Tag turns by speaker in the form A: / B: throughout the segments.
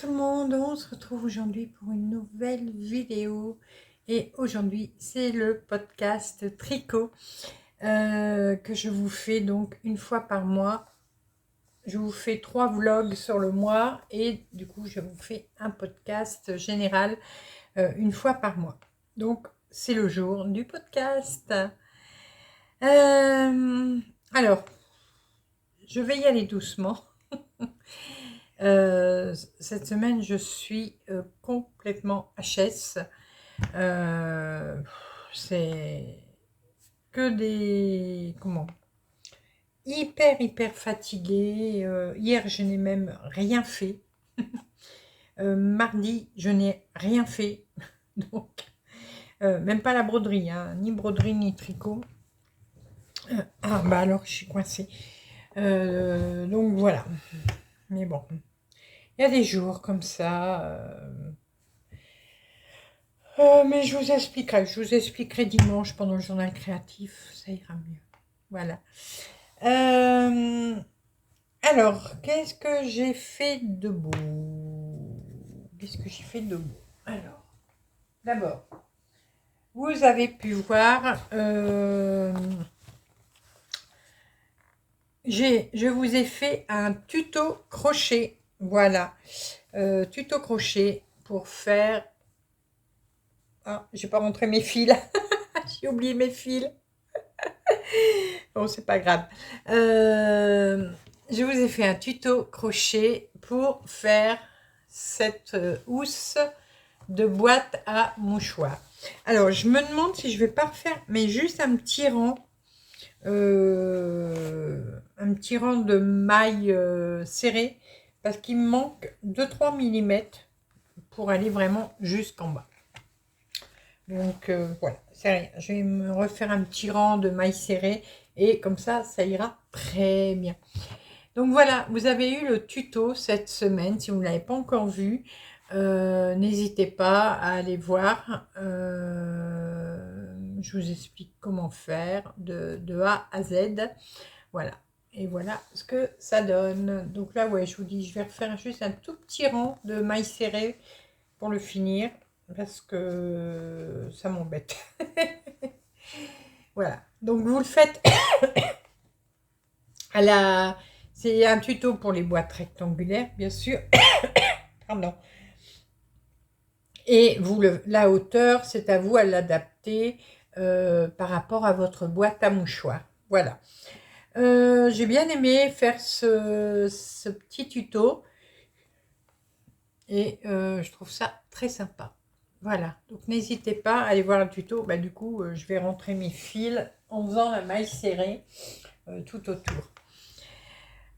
A: tout le monde, on se retrouve aujourd'hui pour une nouvelle vidéo et aujourd'hui c'est le podcast tricot que je vous fais donc une fois par mois. Je vous fais 3 vlogs sur le mois et du coup je vous fais un podcast général une fois par mois. Donc c'est le jour du podcast. Alors, je vais y aller doucement. Cette semaine, je suis complètement HS. C'est que des... Comment? Hyper fatiguée. Hier, je n'ai même rien fait. Mardi, je n'ai rien fait. Donc, même pas la broderie, hein, ni broderie ni tricot. Ah, bah alors, je suis coincée. Donc, voilà. Mais bon, il y a des jours comme ça... mais je vous expliquerai dimanche pendant le journal créatif, ça ira mieux. Voilà. Alors, qu'est-ce que j'ai fait de beau? Alors, d'abord, vous avez pu voir, je vous ai fait un tuto crochet. Voilà, tuto crochet pour faire... Ah, j'ai pas montré mes fils. J'ai oublié mes fils. Bon, c'est pas grave. Je vous ai fait un tuto crochet pour faire cette housse de boîte à mouchoirs. Alors, je me demande si je vais pas refaire, mais juste un petit rang de mailles serrées, parce qu'il me manque 2-3 mm pour aller vraiment jusqu'en bas. Donc voilà, c'est rien. Je vais me refaire un petit rang de mailles serrées et comme ça ira très bien. Donc voilà, vous avez eu le tuto cette semaine. Si vous ne l'avez pas encore vu, n'hésitez pas à aller voir. Je vous explique comment faire de A à Z. Voilà. Et voilà ce que ça donne. Donc là, ouais, je vous dis, je vais refaire juste un tout petit rang de mailles serrées pour le finir. Parce que ça m'embête. Voilà. Donc vous le faites à la... C'est un tuto pour les boîtes rectangulaires, bien sûr. Pardon. Et vous, la hauteur, c'est à vous à l'adapter par rapport à votre boîte à mouchoirs. Voilà. J'ai bien aimé faire ce petit tuto. Et je trouve ça très sympa. Voilà, donc n'hésitez pas à aller voir le tuto. Bah, du coup, je vais rentrer mes fils en faisant la maille serrée tout autour.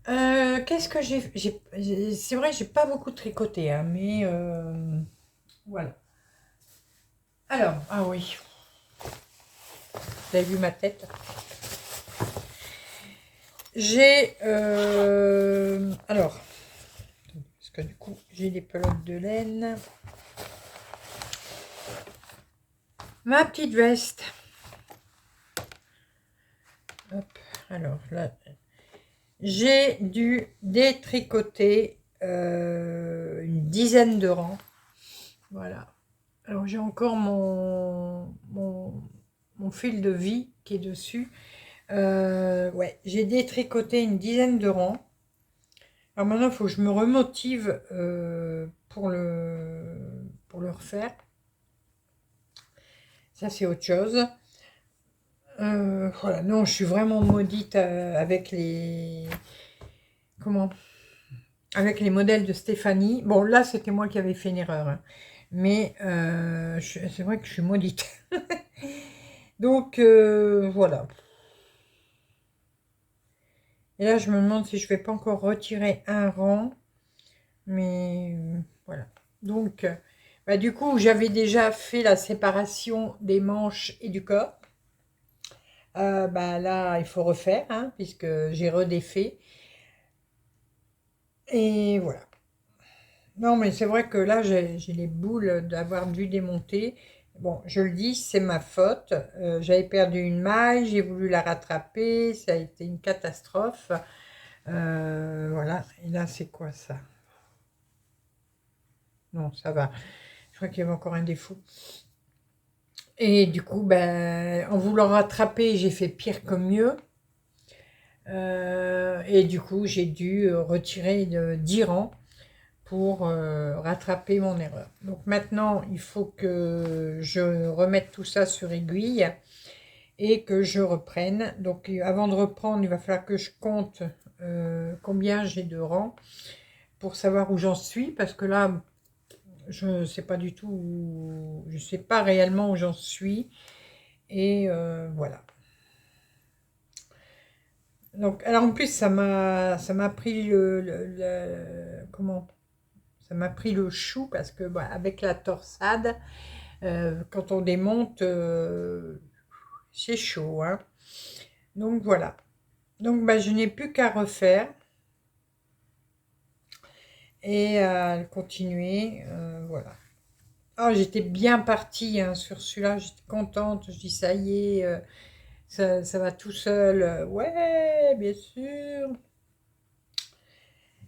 A: Qu'est-ce que c'est vrai, j'ai pas beaucoup tricoté, hein, mais voilà. Alors, ah oui, vous avez vu ma tête? J'ai... alors, parce que du coup, j'ai des pelotes de laine. Ma petite veste. Hop, alors là, j'ai dû détricoter une dizaine de rangs. Voilà. Alors j'ai encore mon fil de vie qui est dessus. Ouais, j'ai détricoté une dizaine de rangs. Alors maintenant, il faut que je me remotive pour le refaire. Ça, c'est autre chose. Voilà, non, je suis vraiment maudite avec les... Comment? Avec les modèles de Stéphanie. Bon, là, c'était moi qui avais fait une erreur. Hein. Mais c'est vrai que je suis maudite. Donc, voilà. Et là, je me demande si je vais pas encore retirer un rang. Mais voilà. Donc, bah, du coup, j'avais déjà fait la séparation des manches et du corps. Bah, là, il faut refaire, hein, puisque j'ai redéfait. Et voilà. Non, mais c'est vrai que là, j'ai les boules d'avoir dû démonter. Bon, je le dis, c'est ma faute. J'avais perdu une maille, j'ai voulu la rattraper. Ça a été une catastrophe. Voilà. Et là, c'est quoi ça? Non, ça va. Je crois qu'il y avait encore un défaut. Et du coup, ben, en voulant rattraper, j'ai fait pire que mieux. Et du coup, j'ai dû retirer 10 rangs pour rattraper mon erreur. Donc maintenant, il faut que je remette tout ça sur aiguille et que je reprenne. Donc avant de reprendre, il va falloir que je compte combien j'ai de rangs pour savoir où j'en suis, parce que là, je ne sais pas du tout, je ne sais pas réellement où j'en suis. Et voilà. Donc, alors en plus, ça m'a pris comment? Ça m'a pris le chou parce que bah, avec la torsade, quand on démonte, c'est chaud, hein. Donc voilà. Donc bah, je n'ai plus qu'à refaire et à continuer. Voilà. Ah, j'étais bien partie hein, sur celui-là, j'étais contente. Je dis ça y est, ça va tout seul. Ouais, bien sûr.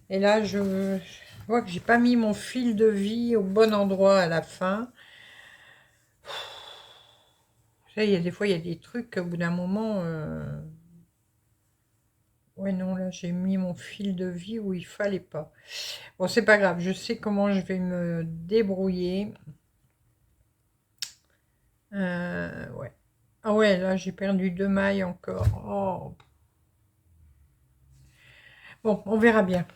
A: Et là, je vois que j'ai pas mis mon fil de vie au bon endroit à la fin. Ça, il y a des fois, il y a des trucs, au bout d'un moment. Ouais, non, là, j'ai mis mon fil de vie où il fallait pas. Bon, c'est pas grave, je sais comment je vais me débrouiller. Ouais. Ah ouais, là, j'ai perdu 2 mailles encore. Oh. Bon, on verra bien.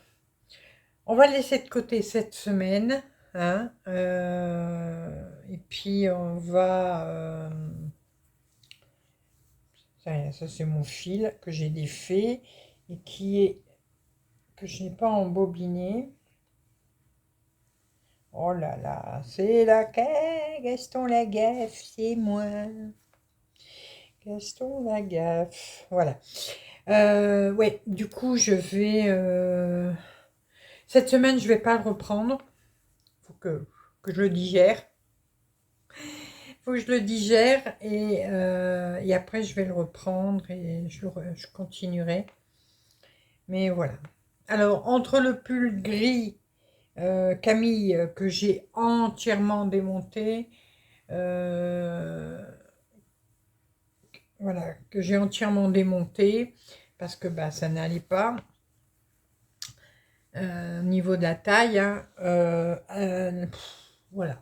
A: On va laisser de côté cette semaine, hein, et puis on va... ça c'est mon fil que j'ai défait et que je n'ai pas embobiné. Oh là là, c'est la Gaston Lagaffe, c'est moi. Gaston Lagaffe, voilà. Ouais, du coup, je vais... Cette semaine, je vais pas le reprendre. Faut que je le digère. Faut que je le digère et après, je vais le reprendre et je continuerai. Mais voilà. Alors, entre le pull gris Camille que j'ai entièrement démonté, voilà, que j'ai entièrement démonté parce que bah, ça n'allait pas au niveau de la taille, hein, voilà.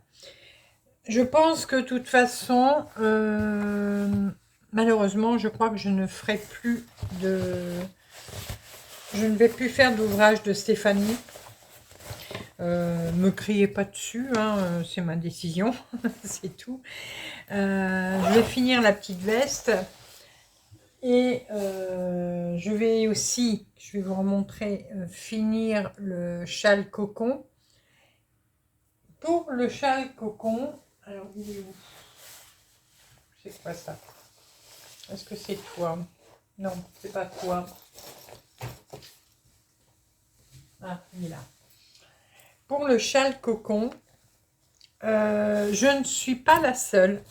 A: Je pense que de toute façon, malheureusement, je crois que je ne ferai plus je ne vais plus faire d'ouvrage de Stéphanie. Me criez pas dessus, hein, c'est ma décision, c'est tout. Je vais finir la petite veste et je vais aussi, je vais vous remontrer, finir le châle cocon. Pour le châle cocon, alors il est où? C'est quoi ça? Est-ce que c'est toi? Non, c'est pas toi. Ah, il est là. Pour le châle cocon, je ne suis pas la seule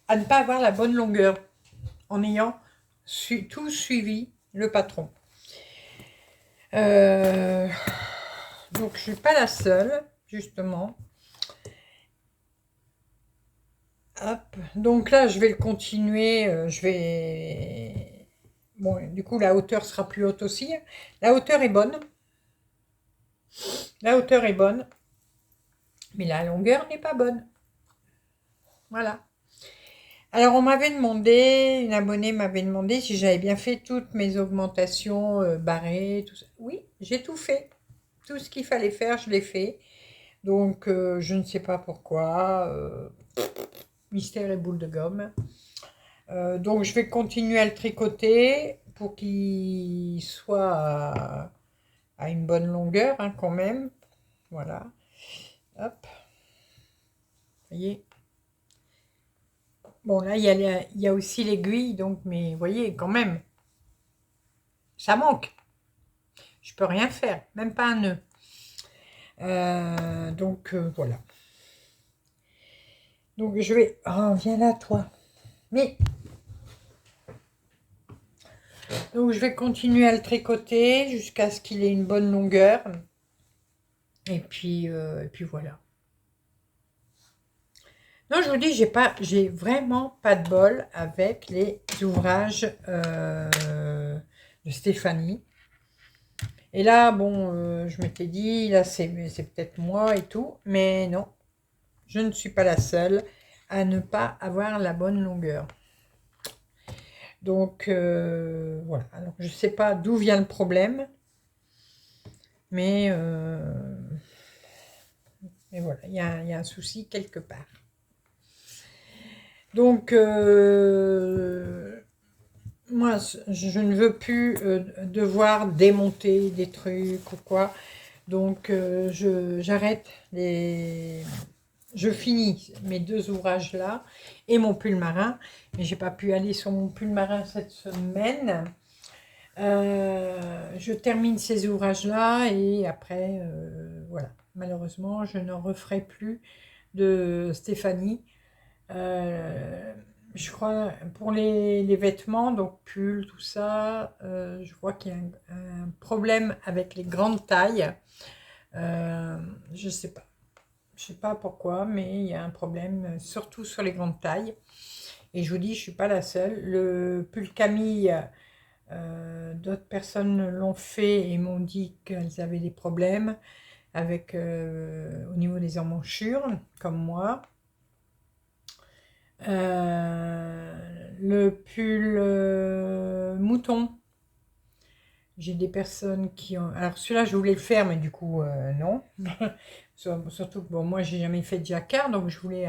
A: à ne pas avoir la bonne longueur en ayant tout suivi le patron. Donc je suis pas la seule, justement. Hop. Donc là, je vais le continuer. Bon, du coup, la hauteur sera plus haute aussi. La hauteur est bonne. La hauteur est bonne. Mais la longueur n'est pas bonne. Voilà. Alors, on m'avait demandé, une abonnée m'avait demandé si j'avais bien fait toutes mes augmentations barrées, tout ça. Oui, j'ai tout fait. Tout ce qu'il fallait faire, je l'ai fait. Donc, je ne sais pas pourquoi. Mystère et boule de gomme. Donc, je vais continuer à le tricoter pour qu'il soit à une bonne longueur, hein, quand même. Voilà. Hop. Vous voyez. Bon, là, il y a aussi l'aiguille, donc, mais vous voyez, quand même, ça manque. Je peux rien faire, même pas un nœud. Donc, voilà. Donc, je vais... Oh, viens là, toi. Mais... Donc, je vais continuer à le tricoter jusqu'à ce qu'il ait une bonne longueur. Et puis voilà. Non, je vous dis, j'ai vraiment pas de bol avec les ouvrages de Stéphanie. Et là, bon, je m'étais dit, là, c'est peut-être moi et tout, mais non, je ne suis pas la seule à ne pas avoir la bonne longueur. Donc, voilà. Alors, je ne sais pas d'où vient le problème, mais, voilà, il y a un souci quelque part. Donc, moi, je ne veux plus devoir démonter des trucs ou quoi. Donc, j'arrête je finis mes 2 ouvrages là et mon pull marin. Mais j'ai pas pu aller sur mon pull marin cette semaine. Je termine ces ouvrages là et après, voilà. Malheureusement, je ne referai plus de Stéphanie. Je crois pour les vêtements, donc pull, tout ça, je vois qu'il y a un problème avec les grandes tailles. Je sais pas. Je sais pas pourquoi, mais il y a un problème, surtout sur les grandes tailles. Et je vous dis, je suis pas la seule. Le pull Camille, d'autres personnes l'ont fait et m'ont dit qu'elles avaient des problèmes avec au niveau des emmanchures, comme moi. Le pull mouton. J'ai des personnes qui ont... Alors celui-là, je voulais le faire, mais du coup, non. Surtout que bon, moi, j'ai jamais fait de jacquard, donc je voulais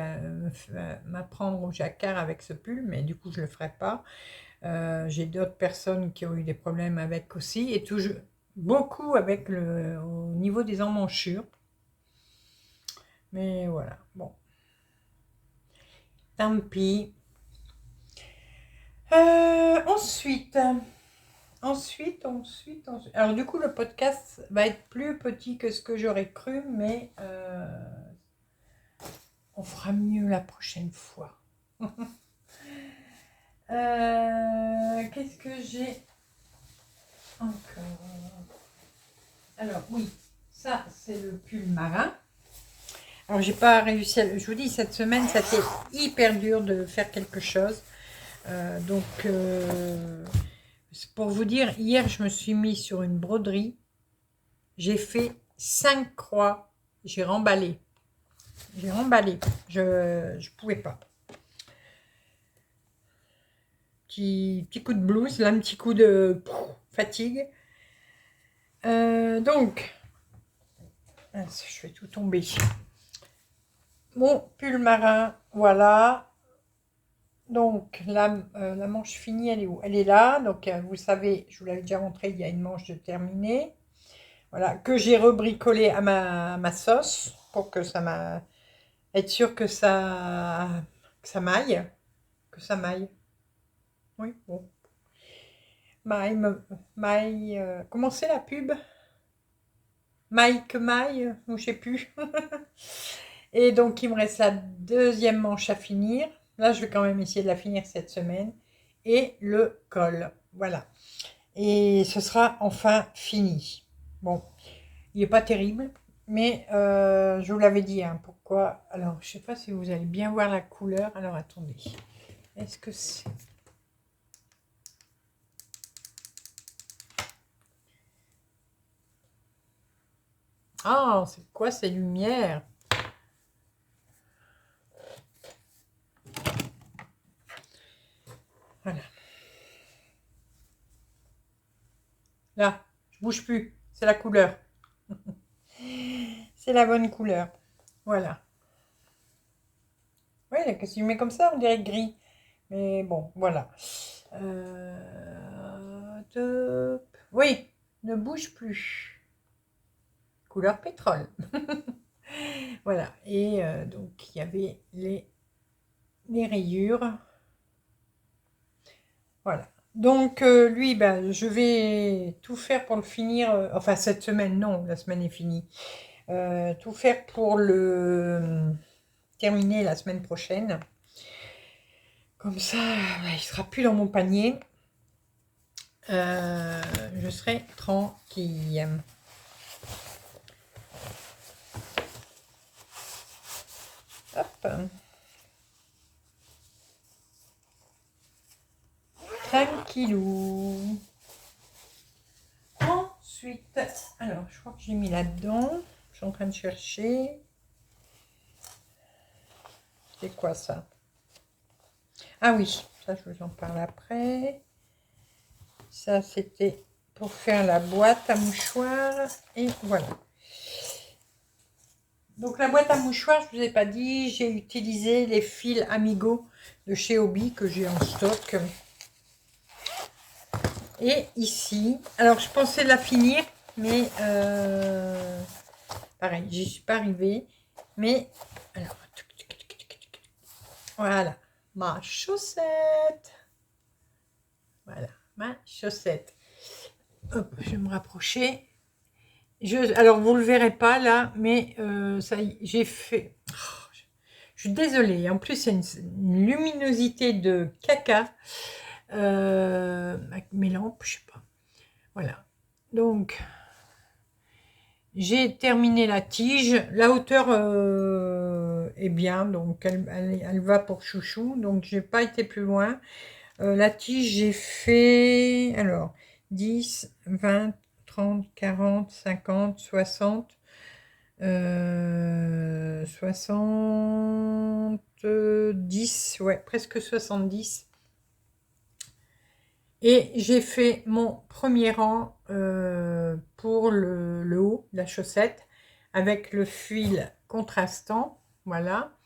A: m'apprendre au jacquard avec ce pull, mais du coup, je le ferai pas. J'ai d'autres personnes qui ont eu des problèmes avec aussi, et toujours beaucoup avec au niveau des emmanchures. Mais voilà, bon. Tant pis. Ensuite... Ensuite. Alors du coup, le podcast va être plus petit que ce que j'aurais cru, mais on fera mieux la prochaine fois. Qu'est-ce que j'ai encore? Alors oui, ça c'est le pull marin. Alors j'ai pas réussi à... Je vous dis, cette semaine, ça a été hyper dur de faire quelque chose. Donc... pour vous dire, hier, je me suis mis sur une broderie. J'ai fait 5 croix. J'ai remballé. Je pouvais pas. Petit coup de blues, là, un petit coup de fatigue. Donc, je fais tout tomber. Mon pull marin, voilà. Donc, la manche finie, elle est où? Elle est là. Donc, vous savez, je vous l'avais déjà montré, il y a une manche de terminée. Voilà, que j'ai rebricolé à ma sauce pour que être sûr que ça maille. Que ça maille. Oui, bon. Maille, comment c'est la pub? Maille que maille, ou je sais plus. Et donc, il me reste la deuxième manche à finir. Là, je vais quand même essayer de la finir cette semaine. Et le col, voilà. Et ce sera enfin fini. Bon, il n'est pas terrible, mais je vous l'avais dit, hein, pourquoi. Alors, je ne sais pas si vous allez bien voir la couleur. Alors, attendez. Est-ce que c'est... Ah, c'est quoi ces lumières? Voilà. Là, je bouge plus. C'est la couleur. C'est la bonne couleur. Voilà. Oui, si je mets comme ça, on dirait gris. Mais bon, voilà. Oui, ne bouge plus. Couleur pétrole. Voilà. Et donc, il y avait les rayures. Voilà. Donc, lui, ben, je vais tout faire pour le finir. Enfin, cette semaine, non, la semaine est finie. Tout faire pour le terminer la semaine prochaine. Comme ça, ben, il ne sera plus dans mon panier. Je serai tranquille. Hop. Tranquillou. Ensuite, alors je crois que j'ai mis là-dedans. Je suis en train de chercher. C'est quoi ça? Ah oui, ça je vous en parle après. Ça c'était pour faire la boîte à mouchoirs. Et voilà. Donc la boîte à mouchoirs, je ne vous ai pas dit, j'ai utilisé les fils Amigo de chez Hobby que j'ai en stock. Et ici, alors je pensais la finir, mais pareil, j'y suis pas arrivée. Mais alors, voilà, ma chaussette. Voilà, ma chaussette. Hop, je vais me rapprocher. Alors, vous le verrez pas là, mais ça y est, j'ai fait... Oh, je suis désolée. En plus, c'est une luminosité de caca. Avec mes lampes, je sais pas. Voilà. Donc, j'ai terminé la tige. La hauteur est bien, donc elle va pour chouchou. Donc, j'ai pas été plus loin. La tige, j'ai fait, alors, 10, 20, 30, 40, 50, 60, 70, ouais, presque 70. Et j'ai fait mon premier rang pour le haut, la chaussette, avec le fil contrastant, voilà.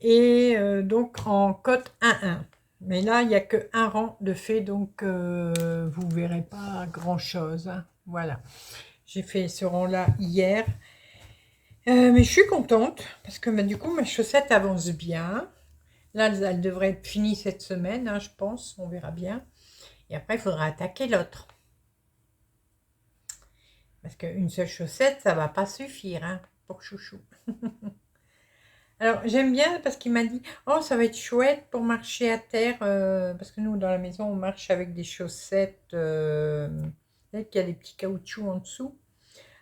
A: Et donc en cote 1-1. Mais là, il n'y a que un rang de fait, donc vous ne verrez pas grand-chose, hein. Voilà. J'ai fait ce rang-là hier. Mais je suis contente, parce que du coup, ma chaussette avance bien. Là, elle devrait être finie cette semaine, hein, je pense. On verra bien. Et après, il faudra attaquer l'autre. Parce qu'une seule chaussette, ça ne va pas suffire, hein, pour chouchou. Alors, j'aime bien parce qu'il m'a dit « Oh, ça va être chouette pour marcher à terre. Parce que nous, dans la maison, on marche avec des chaussettes. Qu'il y a des petits caoutchoucs en dessous.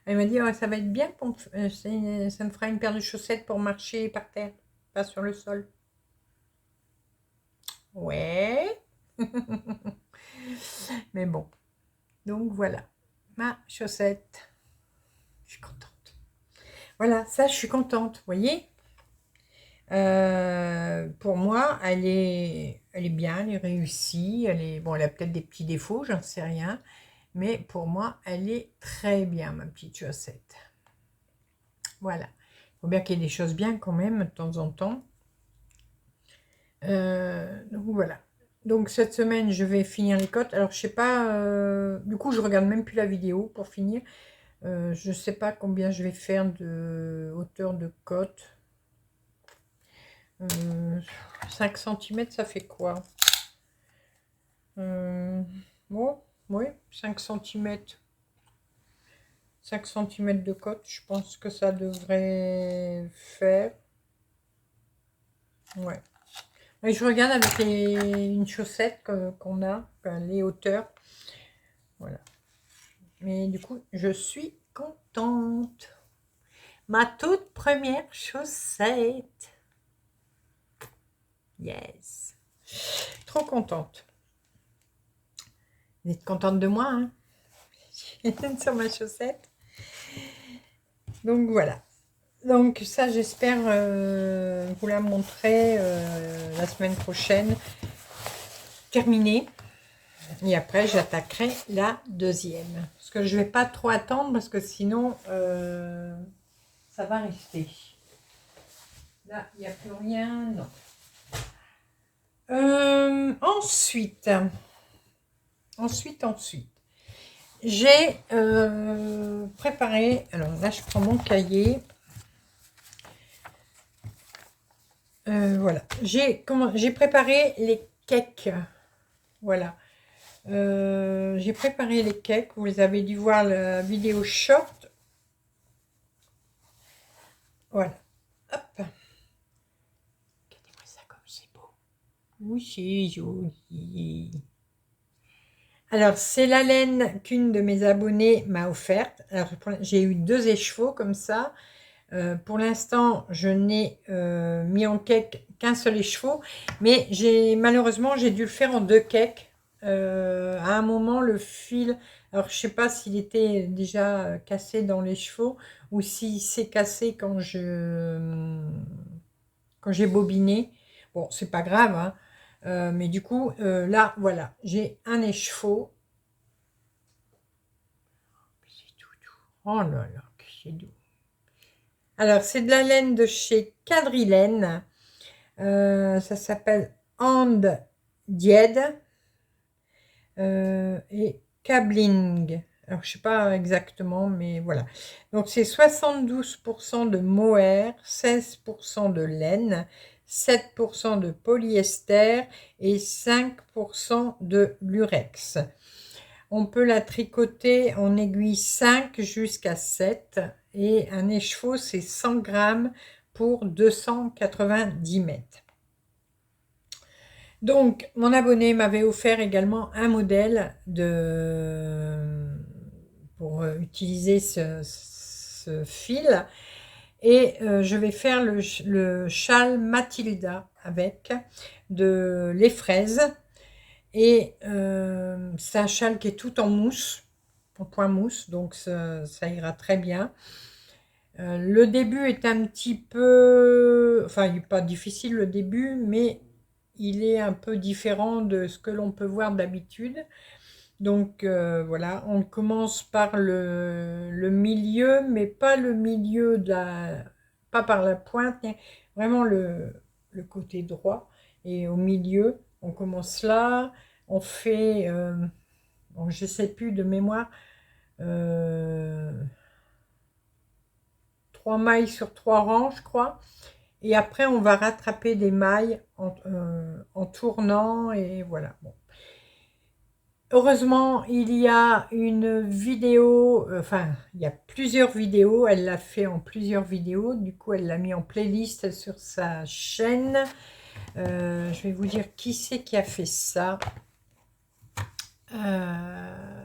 A: Elle m'a dit oh, ça va être bien. Ça me fera une paire de chaussettes pour marcher par terre, pas sur le sol. » Ouais. Mais bon. Donc, voilà. Ma chaussette. Je suis contente. Voilà, ça, je suis contente. Vous voyez pour moi, elle est bien, elle est réussie. Bon, elle a peut-être des petits défauts, j'en sais rien. Mais pour moi, elle est très bien, ma petite chaussette. Voilà. Il faut bien qu'il y ait des choses bien quand même, de temps en temps. Donc voilà. Donc cette semaine, je vais finir les côtes. Alors, je sais pas... du coup, je regarde même plus la vidéo pour finir. Je sais pas combien je vais faire de hauteur de côte. 5 cm, ça fait quoi? Bon, oui, 5 cm. 5 cm de côte, je pense que ça devrait faire. Ouais. Et je regarde avec une chaussette qu'on a, les hauteurs. Voilà. Mais du coup, je suis contente. Ma toute première chaussette. Yes. Trop contente. Vous êtes contente de moi, hein? Sur ma chaussette. Donc voilà. Donc ça, j'espère vous la montrer la semaine prochaine. Terminée. Et après, j'attaquerai la deuxième. Parce que je ne vais pas trop attendre parce que sinon, ça va rester. Là, il n'y a plus rien. Non. Ensuite, j'ai préparé, alors là je prends mon cahier, voilà, j'ai préparé les cakes, voilà, j'ai préparé les cakes, vous avez dû voir la vidéo short, voilà, hop, regardez-moi ça comme c'est beau, oui c'est joli. Alors, c'est la laine qu'une de mes abonnées m'a offerte. Alors, j'ai eu 2 écheveaux comme ça. Pour l'instant, je n'ai mis en cake qu'un seul écheveau, mais malheureusement, j'ai dû le faire en deux cakes. À un moment, le fil, alors je sais pas s'il était déjà cassé dans l'écheveau ou s'il s'est cassé quand j'ai bobiné. Bon, c'est pas grave, hein. Mais du coup, là, voilà, j'ai un écheveau. C'est tout doux. Oh là là, que c'est doux. Alors, c'est de la laine de chez Quadrilaine. Ça s'appelle And Died et Cabling. Alors, je sais pas exactement, mais voilà. Donc, c'est 72% de mohair, 16% de laine, 7% de polyester et 5% de lurex. On peut la tricoter en aiguille 5 jusqu'à 7 et un écheveau, c'est 100 grammes pour 290 mètres. Donc, mon abonné m'avait offert également un modèle pour utiliser ce fil. Et je vais faire le châle Mathilda avec les fraises. Et c'est un châle qui est tout en mousse, en point mousse, donc ça ira très bien. Le début est un petit peu, enfin il n'est pas difficile le début, mais il est un peu différent de ce que l'on peut voir d'habitude. Donc voilà, on commence par le milieu, mais pas le milieu pas par la pointe, mais vraiment le côté droit. Et au milieu, on commence là, on fait, bon, je ne sais plus de mémoire, 3 mailles sur 3 rangs, je crois. Et après, on va rattraper des mailles en tournant, et voilà. Bon. Heureusement, il y a une vidéo, enfin, il y a plusieurs vidéos. Elle l'a fait en plusieurs vidéos. Du coup, elle l'a mis en playlist sur sa chaîne. Je vais vous dire qui c'est qui a fait ça. Alors,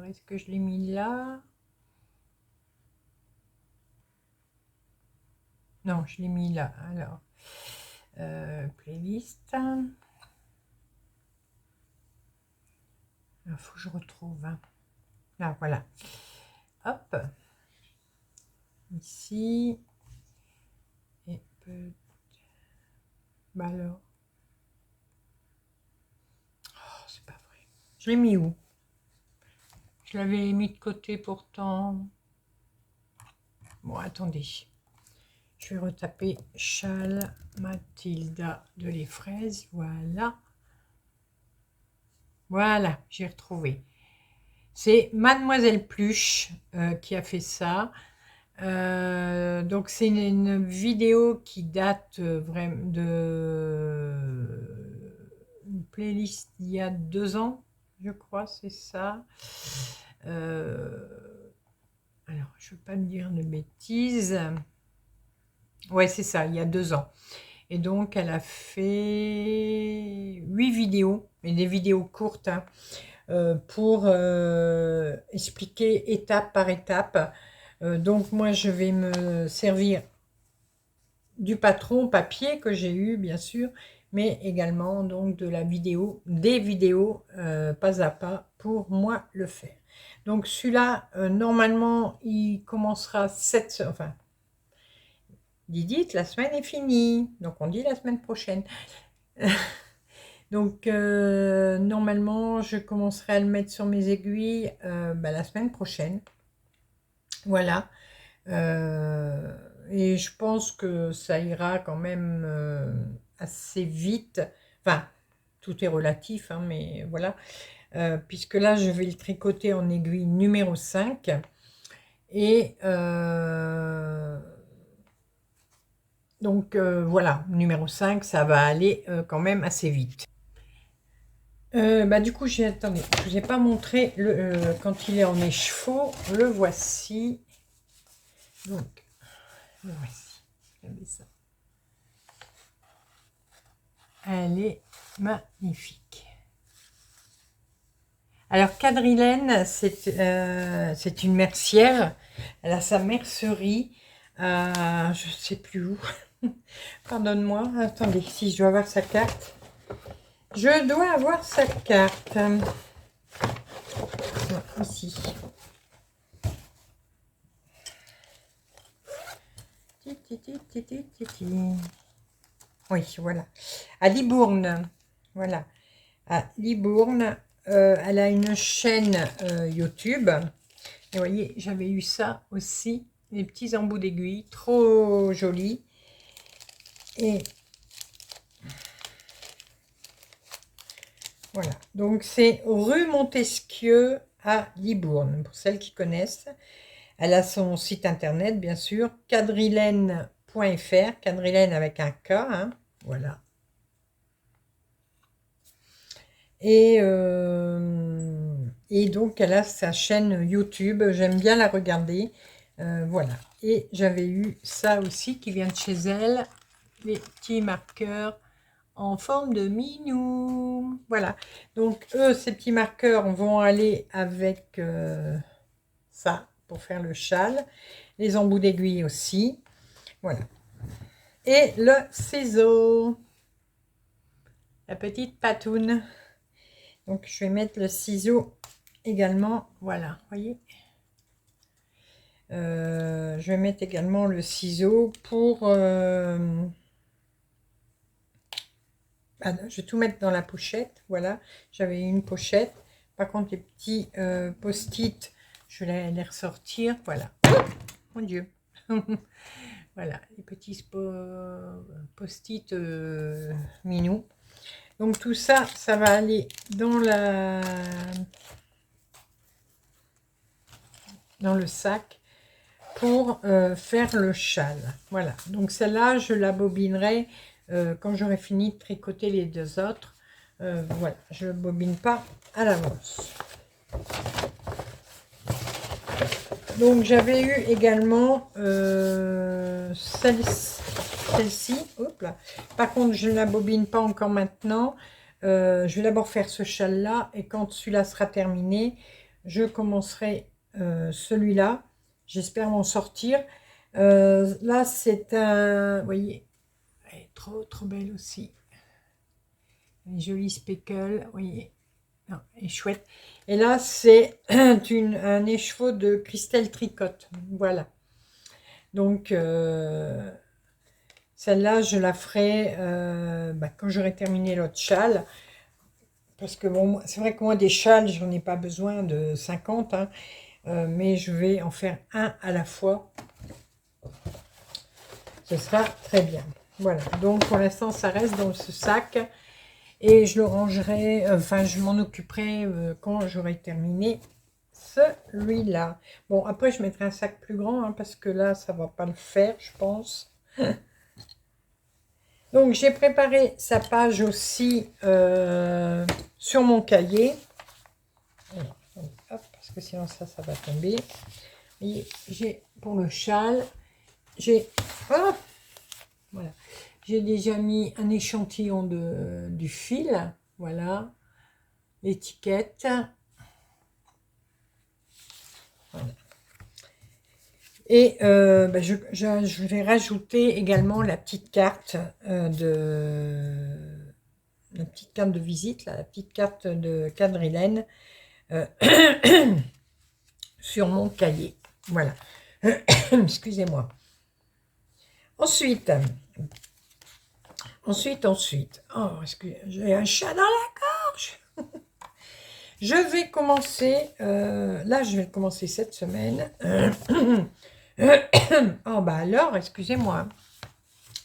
A: est-ce que je l'ai mis là? Non, je l'ai mis là. Alors, playlist. Il faut que je retrouve. Hein. Là, voilà. Hop. Ici. Et bah alors. Oh, c'est pas vrai. Je l'ai mis où? Je l'avais mis de côté pourtant. Bon, attendez. Je vais retaper châle Mathilda de les fraises. Voilà. Voilà, j'ai retrouvé. C'est Mademoiselle Pluche qui a fait ça. Donc c'est une vidéo qui date vraiment une playlist il y a 2 ans, je crois, c'est ça. Alors, je ne veux pas me dire de bêtises. Ouais, c'est ça, il y a 2 ans. Et donc, elle a fait 8 vidéos, mais des vidéos courtes, hein, pour expliquer étape par étape. Donc, moi, je vais me servir du patron papier que j'ai eu, bien sûr, mais également donc de la vidéo, des vidéos pas à pas pour moi le faire. Donc, celui-là, normalement, il commencera enfin, Didit, la semaine est finie, donc on dit la semaine prochaine. Donc normalement je commencerai à le mettre sur mes aiguilles la semaine prochaine. Voilà. Et je pense que ça ira quand même assez vite. Enfin, tout est relatif, hein, mais voilà. Puisque là je vais le tricoter en aiguille numéro 5. Et donc voilà, numéro 5, ça va aller quand même assez vite. Du coup, attendez, je ne vous ai pas montré quand il est en écheveau. Le voici. Donc, le voici. Regardez ça. Elle est magnifique. Alors, Quadrilène, c'est une mercière. Elle a sa mercerie. Je ne sais plus où. Pardonne-moi. Attendez, si je dois avoir sa carte. Je dois avoir sa carte. Ici. Oui, voilà. À Libourne. Voilà. À Libourne. Elle a une chaîne YouTube. Et vous voyez, j'avais eu ça aussi. Les petits embouts d'aiguille. Trop jolis. Et voilà. Donc, c'est rue Montesquieu à Libourne. Pour celles qui connaissent. Elle a son site internet, bien sûr, quadrilène.fr, quadrilène avec un K, hein, voilà. Et donc, elle a sa chaîne YouTube, j'aime bien la regarder, voilà. Et j'avais eu ça aussi qui vient de chez elle, les petits marqueurs en forme de minou, voilà. Donc, eux, ces petits marqueurs vont aller avec ça, pour faire le châle, les embouts d'aiguille aussi, voilà. Et le ciseau, la petite patoune. Donc je vais mettre le ciseau également, voilà, voyez. Je vais mettre également le ciseau pour je vais tout mettre dans la pochette, voilà. J'avais une pochette, par contre les petits post-it, je vais les ressortir, voilà. Mon Dieu. Voilà, les petits post-it minous. Donc tout ça, ça va aller dans le sac pour faire le châle. Voilà, donc celle-là, je la bobinerai quand j'aurai fini de tricoter les deux autres. Voilà, je ne bobine pas à l'avance. Donc j'avais eu également celle-ci. Hop là. Par contre, je ne la bobine pas encore maintenant. Je vais d'abord faire ce châle-là. Et quand celui-là sera terminé, je commencerai celui-là. J'espère m'en sortir. Là, c'est un... Vous voyez, elle est trop, trop belle aussi. Une jolie speckle, vous voyez. Non, elle est chouette. Et là, c'est un écheveau de Christelle Tricotte. Voilà. Donc, celle-là, je la ferai quand j'aurai terminé l'autre châle. Parce que bon, c'est vrai que moi, des châles, j'en ai pas besoin de 50. Hein, mais je vais en faire un à la fois. Ce sera très bien. Voilà. Donc, pour l'instant, ça reste dans ce sac. Et je le rangerai, enfin je m'en occuperai quand j'aurai terminé celui-là. Bon, après je mettrai un sac plus grand, hein, parce que là ça va pas le faire, je pense. Donc j'ai préparé sa page aussi sur mon cahier. Alors, hop, parce que sinon ça va tomber. Et j'ai pour le châle, j'ai... Oh, voilà. J'ai déjà mis un échantillon du fil, voilà, l'étiquette. Voilà. Et je vais rajouter également la petite carte de visite, là, la petite carte de Quadrilène sur mon cahier. Voilà. Excusez-moi. Ensuite. Oh, j'ai un chat dans la gorge. Je vais commencer, là je vais commencer cette semaine. Oh bah alors, excusez-moi.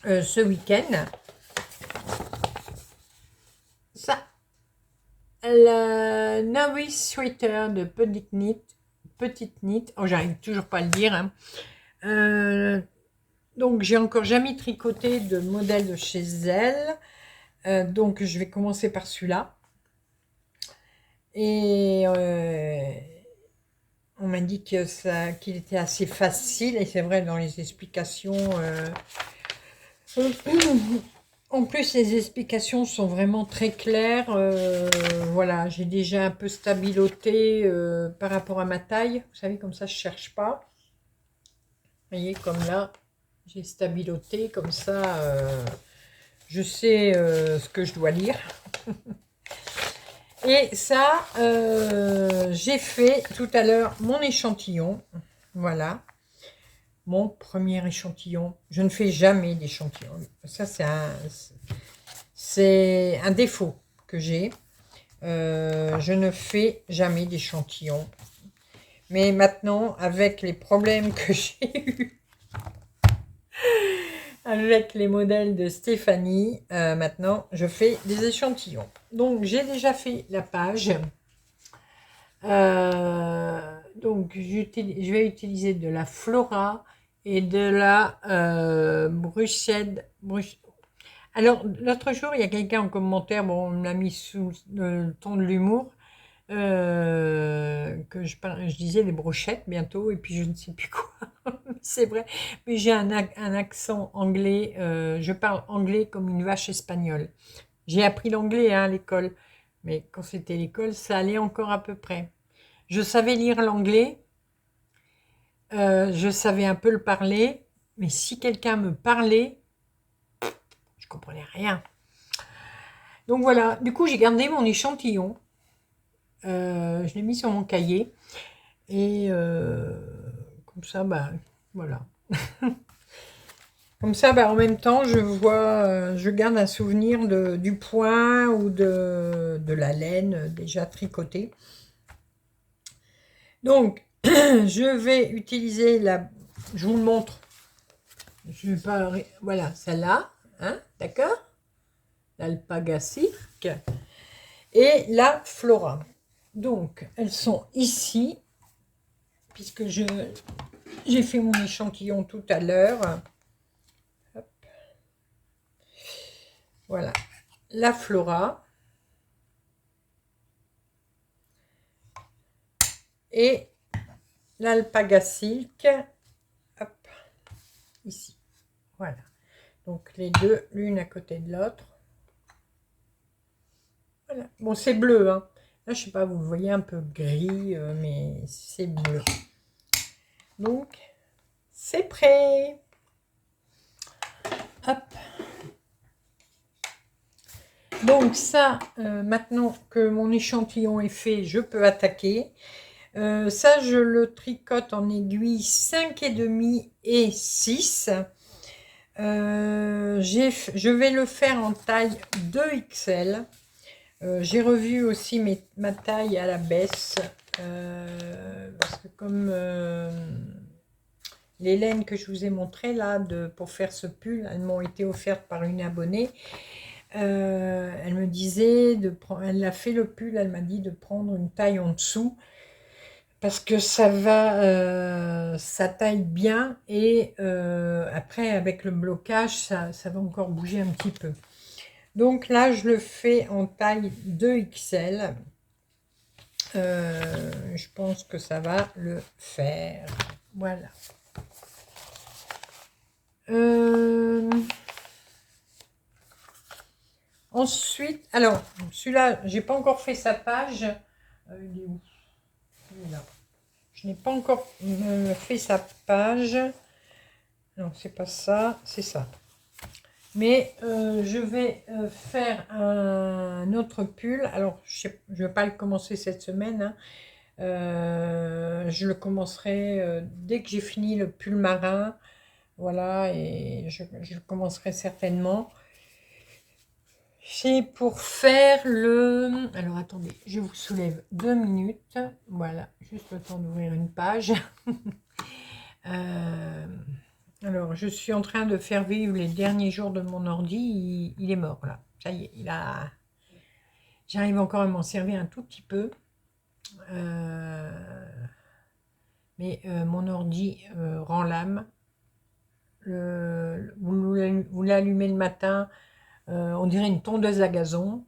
A: Ce week-end, ça, le Novice Sweater de Petite Knit. Oh, j'arrive toujours pas à le dire. Hein. Donc j'ai encore jamais tricoté de modèle de chez elle. Donc je vais commencer par celui-là. Et on m'a dit que qu'il était assez facile. Et c'est vrai, dans les explications, En plus, les explications sont vraiment très claires. Voilà, j'ai déjà un peu stabiloté par rapport à ma taille. Vous savez, comme ça, je cherche pas. Vous voyez, comme là, j'ai stabiloté. Comme ça, je sais ce que je dois lire. Et ça, j'ai fait tout à l'heure mon échantillon. Voilà, mon premier échantillon. Je ne fais jamais d'échantillon. Ça, c'est un défaut que j'ai. Je ne fais jamais d'échantillon. Mais maintenant, avec les problèmes que j'ai eus avec les modèles de Stéphanie, maintenant, je fais des échantillons. Donc, j'ai déjà fait la page. Donc, je vais utiliser de la Flora et de la Bruchette. Alors, l'autre jour, il y a quelqu'un en commentaire, bon, on me l'a mis sous le ton de l'humour, que je disais les brochettes bientôt, et puis je ne sais plus quoi. C'est vrai, mais j'ai un accent anglais, je parle anglais comme une vache espagnole. J'ai appris l'anglais à l'école, mais quand c'était l'école, ça allait encore à peu près. Je savais lire l'anglais, je savais un peu le parler, mais si quelqu'un me parlait, je comprenais rien. Donc voilà, du coup j'ai gardé mon échantillon, je l'ai mis sur mon cahier, et comme ça, bah voilà. Comme ça, bah, en même temps, je vois, je garde un souvenir du point ou de la laine déjà tricotée. Donc, je vais utiliser je vous le montre. Je vais pas, voilà, celle-là, hein, d'accord? L'Alpaga Silk et la Flora. Donc, elles sont ici, puisque j'ai fait mon échantillon tout à l'heure. Voilà, la Flora et l'Alpaga Silk, hop, ici. Voilà, donc les deux, l'une à côté de l'autre. Voilà. Bon, c'est bleu, hein. Là, je sais pas, vous le voyez un peu gris, mais c'est bleu. Donc, c'est prêt. Hop. Donc ça, maintenant que mon échantillon est fait, je peux attaquer. Ça, je le tricote en aiguille 5,5 et 6. Je vais le faire en taille 2XL. J'ai revu aussi ma taille à la baisse. Parce que comme les laines que je vous ai montrées là pour faire ce pull, elles m'ont été offertes par une abonnée. Elle me disait elle a fait le pull, elle m'a dit de prendre une taille en dessous parce que ça taille bien et après avec le blocage ça va encore bouger un petit peu. Donc là je le fais en taille 2XL. Je pense que ça va le faire. Voilà. Ensuite, alors, celui-là, j'ai pas encore fait sa page. Il est où? Il est là. Je n'ai pas encore fait sa page. Non, c'est pas ça, c'est ça. Mais je vais faire un autre pull. Alors, je ne vais pas le commencer cette semaine. Hein. Je le commencerai dès que j'ai fini le pull marin. Voilà, et je le commencerai certainement. C'est pour faire le... Alors, attendez, je vous soulève 2 minutes. Voilà, juste le temps d'ouvrir une page. Alors, je suis en train de faire vivre les derniers jours de mon ordi. Il est mort, là. Ça y est, j'arrive encore à m'en servir un tout petit peu. Mais mon ordi rend l'âme. Vous l'allumez le matin, on dirait une tondeuse à gazon.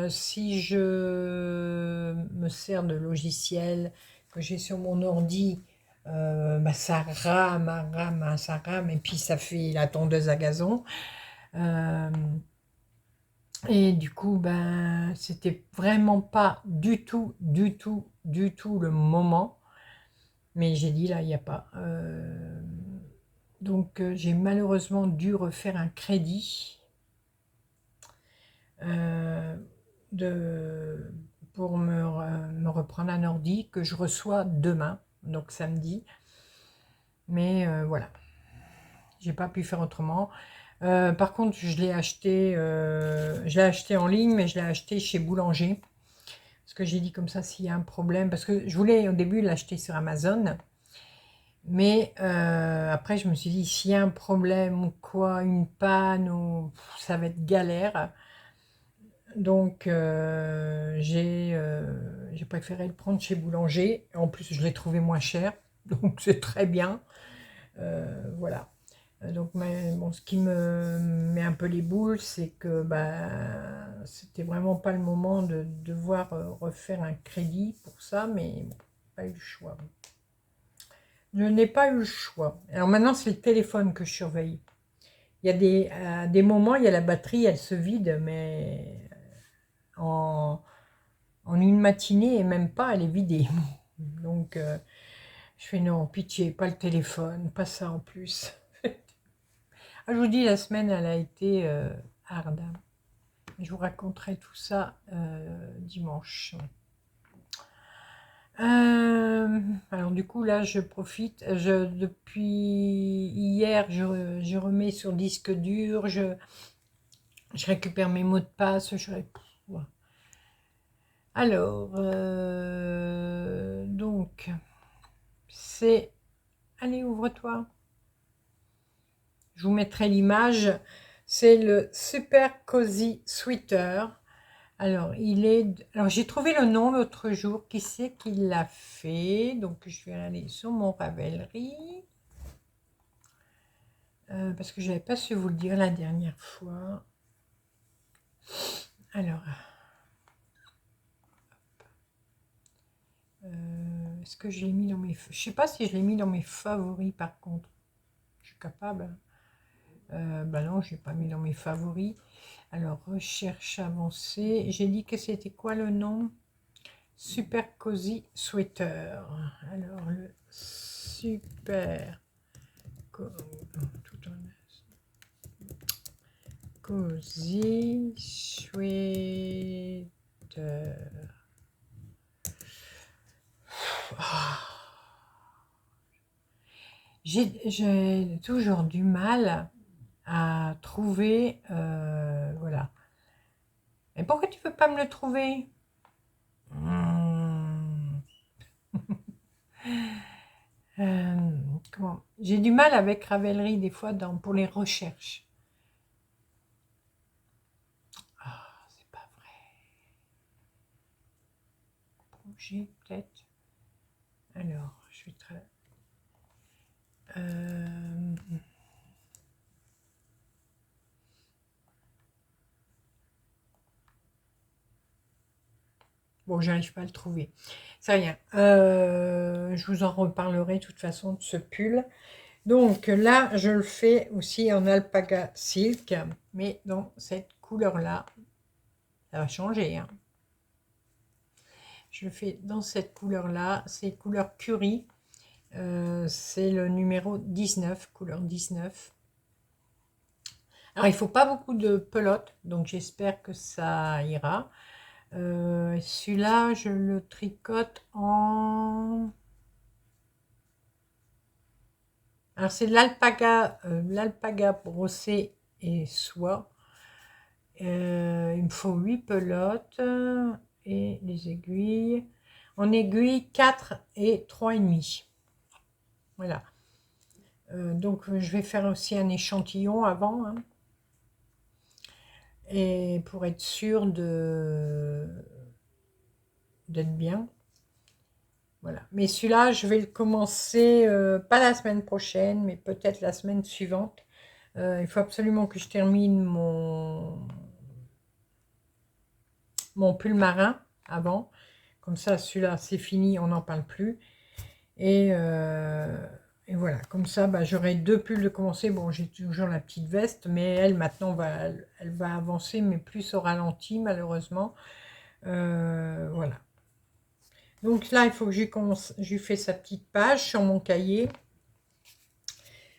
A: Si je me sers de logiciel que j'ai sur mon ordi, bah ça rame, ça rame, et puis ça fait la tondeuse à gazon. Et du coup, ben, c'était vraiment pas du tout, du tout, du tout le moment. Mais j'ai dit, là, il n'y a pas. Donc, j'ai malheureusement dû refaire un crédit euh, de, pour me reprendre un ordi que je reçois demain, donc samedi. Mais voilà, j'ai pas pu faire autrement. Par contre, je l'ai acheté en ligne, mais je l'ai acheté chez Boulanger. Parce que j'ai dit comme ça, s'il y a un problème, parce que je voulais au début l'acheter sur Amazon, mais après je me suis dit, s'il y a un problème ou quoi, une panne, ou ça va être galère. Donc j'ai préféré le prendre chez Boulanger. En plus, je l'ai trouvé moins cher, donc c'est très bien. Voilà. Donc, bon, ce qui me met un peu les boules, c'est que bah, c'était vraiment pas le moment de devoir refaire un crédit pour ça, mais bon, pas eu le choix. Je n'ai pas eu le choix. Alors maintenant, c'est le téléphone que je surveille. Il y a des moments, il y a la batterie, elle se vide, mais en une matinée, et même pas, elle est vidée. Donc, je fais non, pitié, pas le téléphone, pas ça en plus. Ah, je vous dis, la semaine, elle a été hard. Je vous raconterai tout ça dimanche. Alors du coup, là, je profite. Depuis hier, je remets sur disque dur. Je récupère mes mots de passe. Alors, donc, c'est... Allez, ouvre-toi. Je vous mettrai l'image. C'est le Super Cozy Sweater. Alors, alors j'ai trouvé le nom l'autre jour. Qui c'est qui l'a fait? Donc, je vais aller sur mon Ravelry. Parce que je n'avais pas su vous le dire la dernière fois. Alors, est-ce que je l'ai mis dans mes... Je sais pas si je l'ai mis dans mes favoris par contre. Je suis capable. Bah non, je l'ai pas mis dans mes favoris. Alors, recherche avancée. J'ai dit que c'était quoi le nom? Super Cozy Sweater. Alors, le Super Cozy Sweater. J'ai toujours du mal à trouver, voilà. Et pourquoi tu veux pas me le trouver? Comment? J'ai du mal avec Ravelry des fois pour les recherches. Ah, c'est pas vrai. Bouger peut-être. Alors, je vais très... Bon, j'arrive pas à le trouver. C'est rien. Je vous en reparlerai de toute façon de ce pull. Donc là, je le fais aussi en alpaga silk, mais dans cette couleur-là. Ça va changer, hein. Je le fais dans cette couleur-là. C'est couleur curry. C'est le numéro 19, couleur 19. Alors, il faut pas beaucoup de pelote, donc j'espère que ça ira. Celui-là, je le tricote en... Alors, c'est de l'alpaga brossé et soie. Il me faut 8 pelotes et les aiguilles. En aiguille 4 et 3,5. Voilà. Donc, je vais faire aussi un échantillon avant. Hein, et pour être sûr d'être bien. Voilà. Mais celui-là, je vais le commencer, pas la semaine prochaine, mais peut-être la semaine suivante. Il faut absolument que je termine mon pull marin avant. Comme ça, celui-là, c'est fini, on n'en parle plus. Et Et voilà, comme ça, bah, j'aurai 2 pulls de commencer. Bon, j'ai toujours la petite veste, mais elle, maintenant, elle va avancer, mais plus au ralenti, malheureusement. Voilà. Donc là, il faut que je lui fais sa petite page sur mon cahier.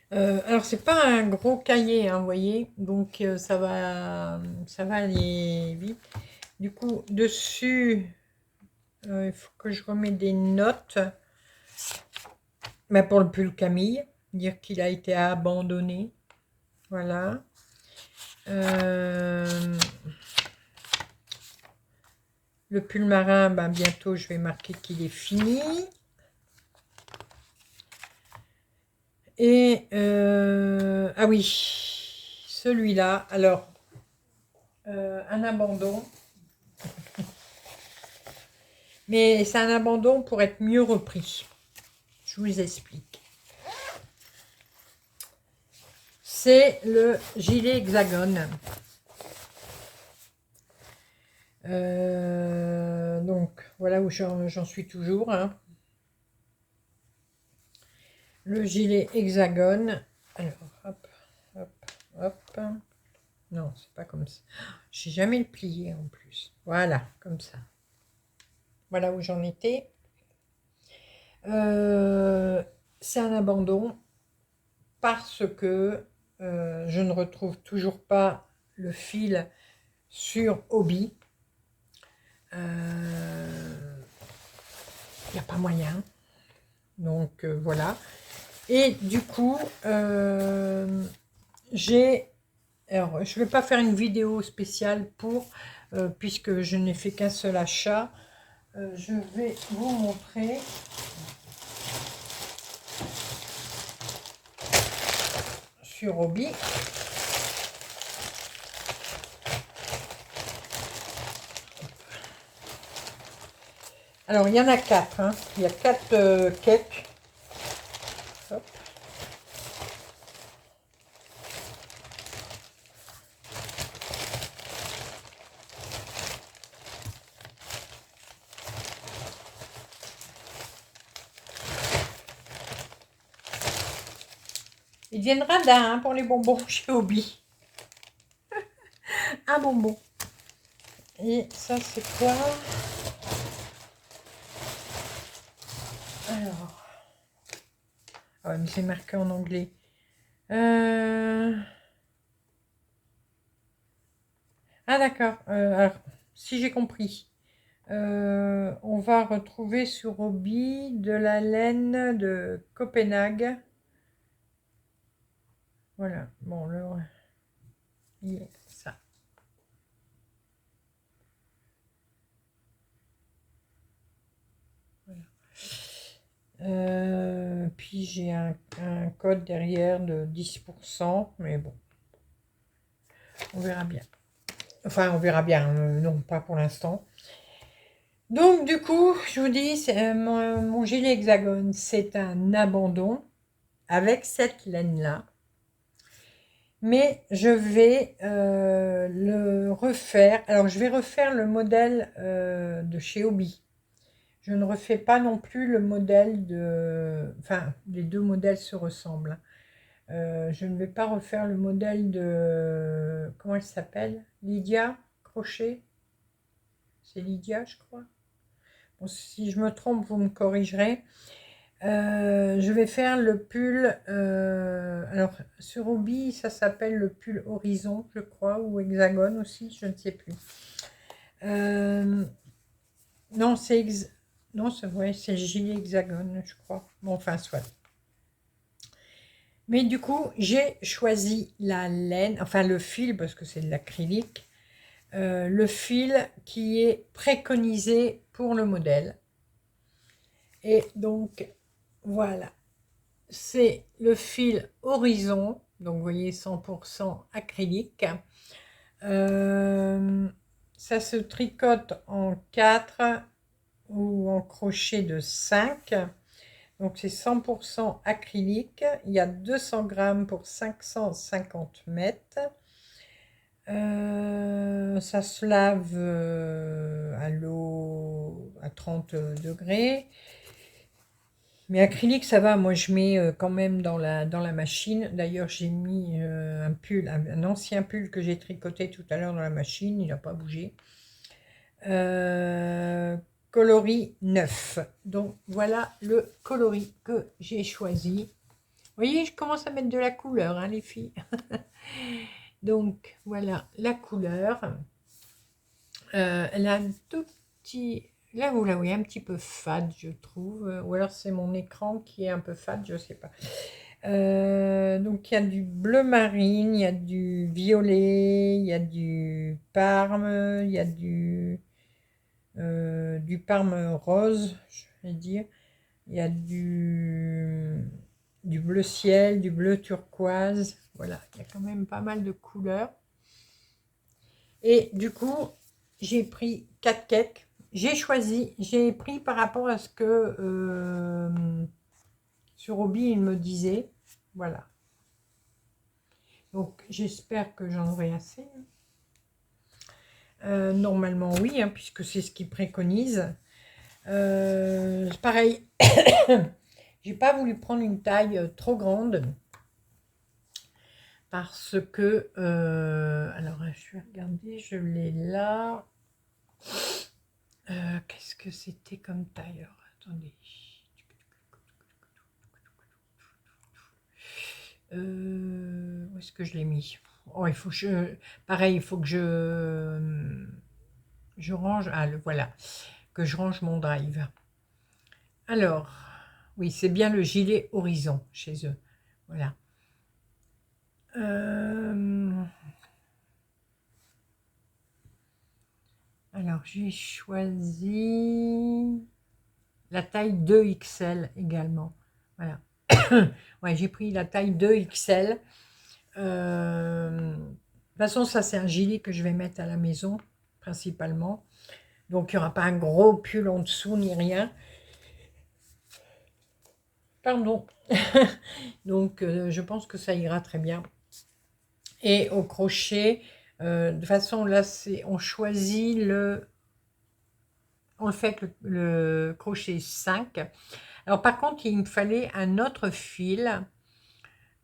A: Alors, c'est pas un gros cahier, hein, vous voyez, donc ça va aller vite. Du coup, dessus, il faut que je remette des notes. Mais pour le pull Camille, dire qu'il a été abandonné. Voilà. Le pull marin, ben, bientôt je vais marquer qu'il est fini. Et ah oui, celui-là, alors, un abandon. Mais c'est un abandon pour être mieux repris. Je vous explique. C'est le gilet hexagone. Donc, voilà où j'en suis toujours. Hein. Le gilet hexagone. Alors, hop, hop, hop. Non, c'est pas comme ça. J'ai jamais le plié en plus. Voilà, comme ça. Voilà où j'en étais. C'est un abandon parce que je ne retrouve toujours pas le fil sur Hobby. Il n'y a pas moyen. Donc voilà. Et du coup, j'ai... Alors, je ne vais pas faire une vidéo spéciale pour, puisque je n'ai fait qu'un seul achat. Je vais vous montrer. Sur Hobby. Alors, il y en a 4. Hein. Il y a 4 cakes. Hop. Ils viennent radins, hein, pour les bonbons chez Hobby. Un bonbon. Et ça, c'est quoi? Alors. Ah ouais, mais c'est marqué en anglais. Ah d'accord. Alors, si j'ai compris. On va retrouver sur Hobby de la laine de Copenhague. Voilà. Bon, il est ça. Voilà. Puis j'ai un code derrière de 10%, mais bon, on verra bien. Enfin, on verra bien, non, pas pour l'instant. Donc, du coup, je vous dis, mon gilet hexagone, c'est un abandon avec cette laine-là. Mais je vais le refaire. Alors, je vais refaire le modèle de chez Hobby. Je ne refais pas non plus le modèle de... Enfin, les deux modèles se ressemblent. Je ne vais pas refaire le modèle de... Comment elle s'appelle? Lydia Crochet? C'est Lydia, je crois. Bon, si je me trompe, vous me corrigerez. Je vais faire le pull... alors, sur Hobby, ça s'appelle le pull Horizon, je crois, ou Hexagone aussi, je ne sais plus. Non, c'est... Non, c'est vrai, c'est gilet hexagone, je crois. Bon, enfin, soit. Mais du coup, j'ai choisi la laine, enfin le fil, parce que c'est de l'acrylique, le fil qui est préconisé pour le modèle. Et donc, voilà, c'est le fil Horizon, donc vous voyez 100% acrylique. Ça se tricote en 4 ou en crochet de 5. Donc c'est 100% acrylique. Il y a 200 grammes pour 550 mètres. Ça se lave à l'eau à 30 degrés. Mais acrylique, ça va. Moi, je mets quand même dans la machine. D'ailleurs, j'ai mis un pull, un ancien pull que j'ai tricoté tout à l'heure dans la machine. Il n'a pas bougé. Euh, Coloris 9. Donc, voilà le coloris que j'ai choisi. Vous voyez, je commence à mettre de la couleur, hein, les filles. Donc, voilà la couleur. Elle a un tout petit... Là, vous la voyez un petit peu fade, je trouve. Ou alors, c'est mon écran qui est un peu fade, je ne sais pas. Donc, il y a du bleu marine, il y a du violet, il y a du parme, il y a du parme rose, je vais dire. Il y a du bleu ciel, du bleu turquoise. Voilà, il y a quand même pas mal de couleurs. Et du coup, j'ai pris 4 cakes. J'ai pris par rapport à ce que sur Hobby, il me disait. Voilà. Donc, j'espère que j'en aurai assez. Normalement, oui, hein, puisque c'est ce qu'il préconise. Pareil, j'ai pas voulu prendre une taille trop grande. Parce que, alors je vais regarder, je l'ai là. Qu'est-ce que c'était comme taille? Alors, attendez. Où est-ce que je l'ai mis? Oh, il faut que pareil, il faut que je range. Ah, voilà, que je range mon drive. Alors, oui, c'est bien le gilet Horizon chez eux. Voilà. Alors, j'ai choisi la taille 2XL également. Voilà. Ouais, j'ai pris la taille 2XL. De toute façon, ça, c'est un gilet que je vais mettre à la maison, principalement. Donc, il n'y aura pas un gros pull en dessous, ni rien. Pardon. Donc, je pense que ça ira très bien. Et au crochet, de toute façon, là, on choisit on le fait avec le crochet 5. Alors, par contre, il me fallait un autre fil.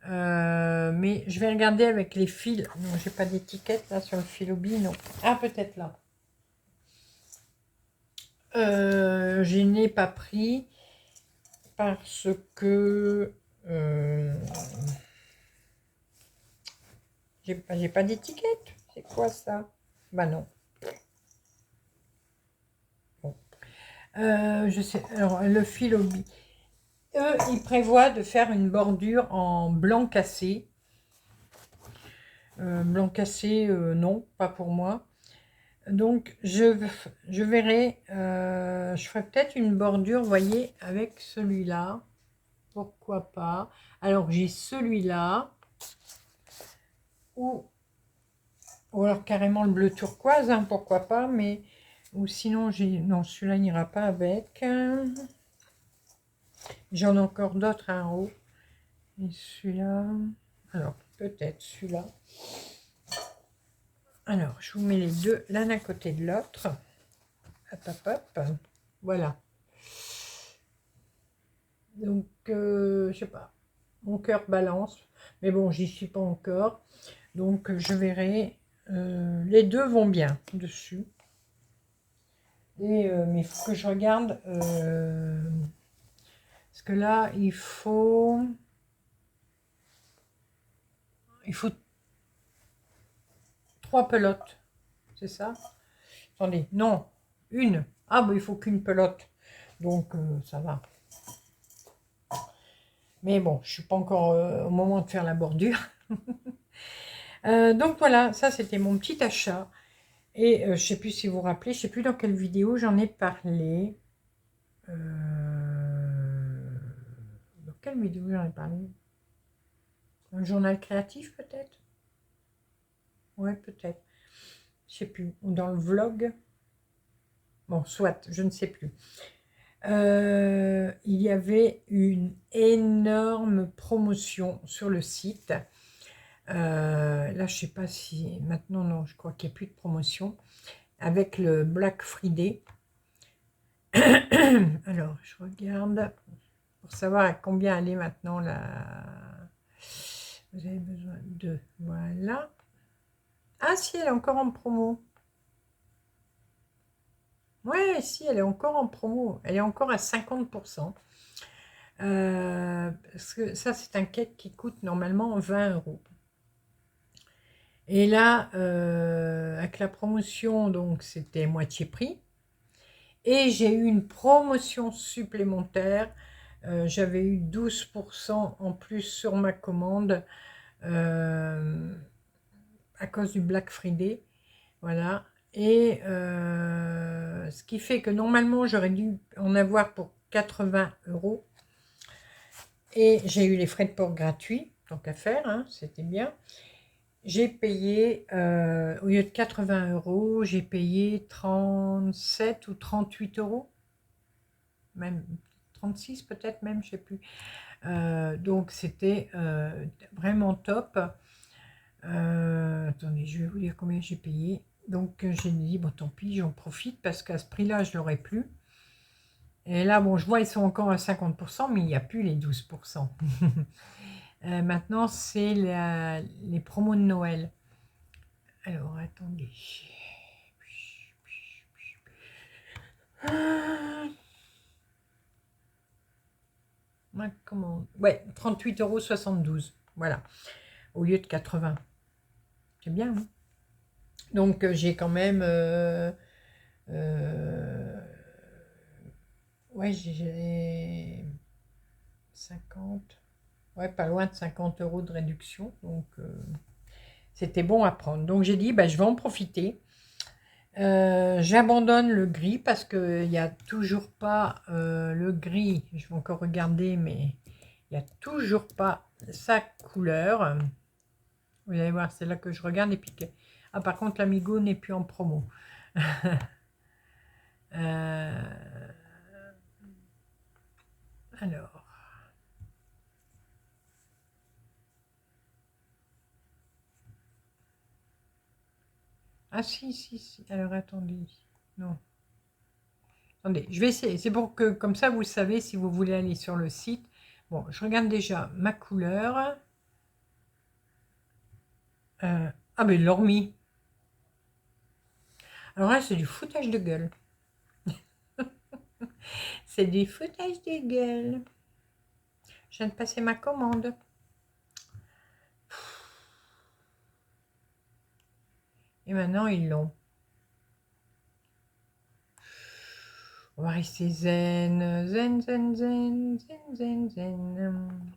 A: Mais je vais regarder avec les fils. Non, j'ai pas d'étiquette là sur le fil Hobby, non. Ah, peut-être là. Je n'ai pas pris parce que j'ai pas d'étiquette. C'est quoi ça? Bah non. Bon. Je sais. Alors, le fil Hobby. Eux, ils prévoient de faire une bordure en blanc cassé. Blanc cassé, non, pas pour moi. Donc, je verrai, je ferai peut-être une bordure, vous voyez, avec celui-là. Pourquoi pas? Alors, j'ai celui-là. Ou alors carrément le bleu turquoise, hein, pourquoi pas. Mais, ou sinon, non, celui-là n'ira pas avec. J'en ai encore d'autres en haut. Et celui-là, alors, peut-être celui-là. Alors, je vous mets les deux l'un à côté de l'autre. Hop, hop, hop. Voilà. Donc, je sais pas. Mon cœur balance. Mais bon, j'y suis pas encore. Donc, je verrai. Les deux vont bien dessus. Et, mais il faut que je regarde. Parce que là, il faut 3 pelotes. C'est ça? Attendez, non. Une. Ah, bah, il faut qu'une pelote. Donc, ça va. Mais bon, je suis pas encore au moment de faire la bordure. Donc voilà, ça c'était mon petit achat. Et je sais plus si vous vous rappelez, je sais plus dans quelle vidéo j'en ai parlé. Dans quelle vidéo j'en ai parlé? Un journal créatif peut-être? Ouais, peut-être. Je sais plus. Ou dans le vlog. Bon, soit, je ne sais plus. Il y avait une énorme promotion sur le site. Là, je sais pas si... Maintenant, non, je crois qu'il n'y a plus de promotion. Avec le Black Friday. Alors, je regarde. pour savoir à combien elle est maintenant la... Vous avez besoin de... Voilà. Ah si, elle est encore en promo. Ouais, si, elle est encore en promo. Elle est encore à 50%. Parce que ça, c'est un cake qui coûte normalement 20 €. Et là, avec la promotion, donc c'était moitié prix. Et j'ai eu une promotion supplémentaire. J'avais eu 12% en plus sur ma commande à cause du Black Friday. Voilà. Et ce qui fait que normalement, j'aurais dû en avoir pour 80 €. Et j'ai eu les frais de port gratuits, tant qu'à faire, hein, c'était bien. J'ai payé, au lieu de 80 €, j'ai payé 37 ou 38 €. Même 36 peut-être même, je sais plus. Donc c'était vraiment top. Attendez, je vais vous dire combien j'ai payé. Donc j'ai dit, bon tant pis, j'en profite parce qu'à ce prix-là, je l'aurais plus. Et là, bon, je vois, ils sont encore à 50%, mais il n'y a plus les 12%. Maintenant, c'est les promos de Noël. Alors, attendez. Comment... Ouais, 38,72 €. Voilà. Au lieu de 80. C'est bien, hein. Donc, j'ai quand même... ouais, j'ai 50... Ouais, pas loin de 50 € de réduction. Donc, c'était bon à prendre. Donc, j'ai dit, bah, je vais en profiter. J'abandonne le gris parce qu'il n'y a toujours pas le gris. Je vais encore regarder, mais il n'y a toujours pas sa couleur. Vous allez voir, c'est là que je regarde. Et puis ah, par contre, l'Amigo n'est plus en promo. Alors. Ah si, si, si. Alors, attendez. Non. Attendez, je vais essayer. C'est pour que, comme ça, vous savez si vous voulez aller sur le site. Bon, je regarde déjà ma couleur. Ah, mais l'ormi. Alors là, c'est du foutage de gueule. C'est du foutage de gueule. Je viens de passer ma commande. Et maintenant, ils l'ont. On va rester zen. Zen, zen, zen, zen, zen, zen.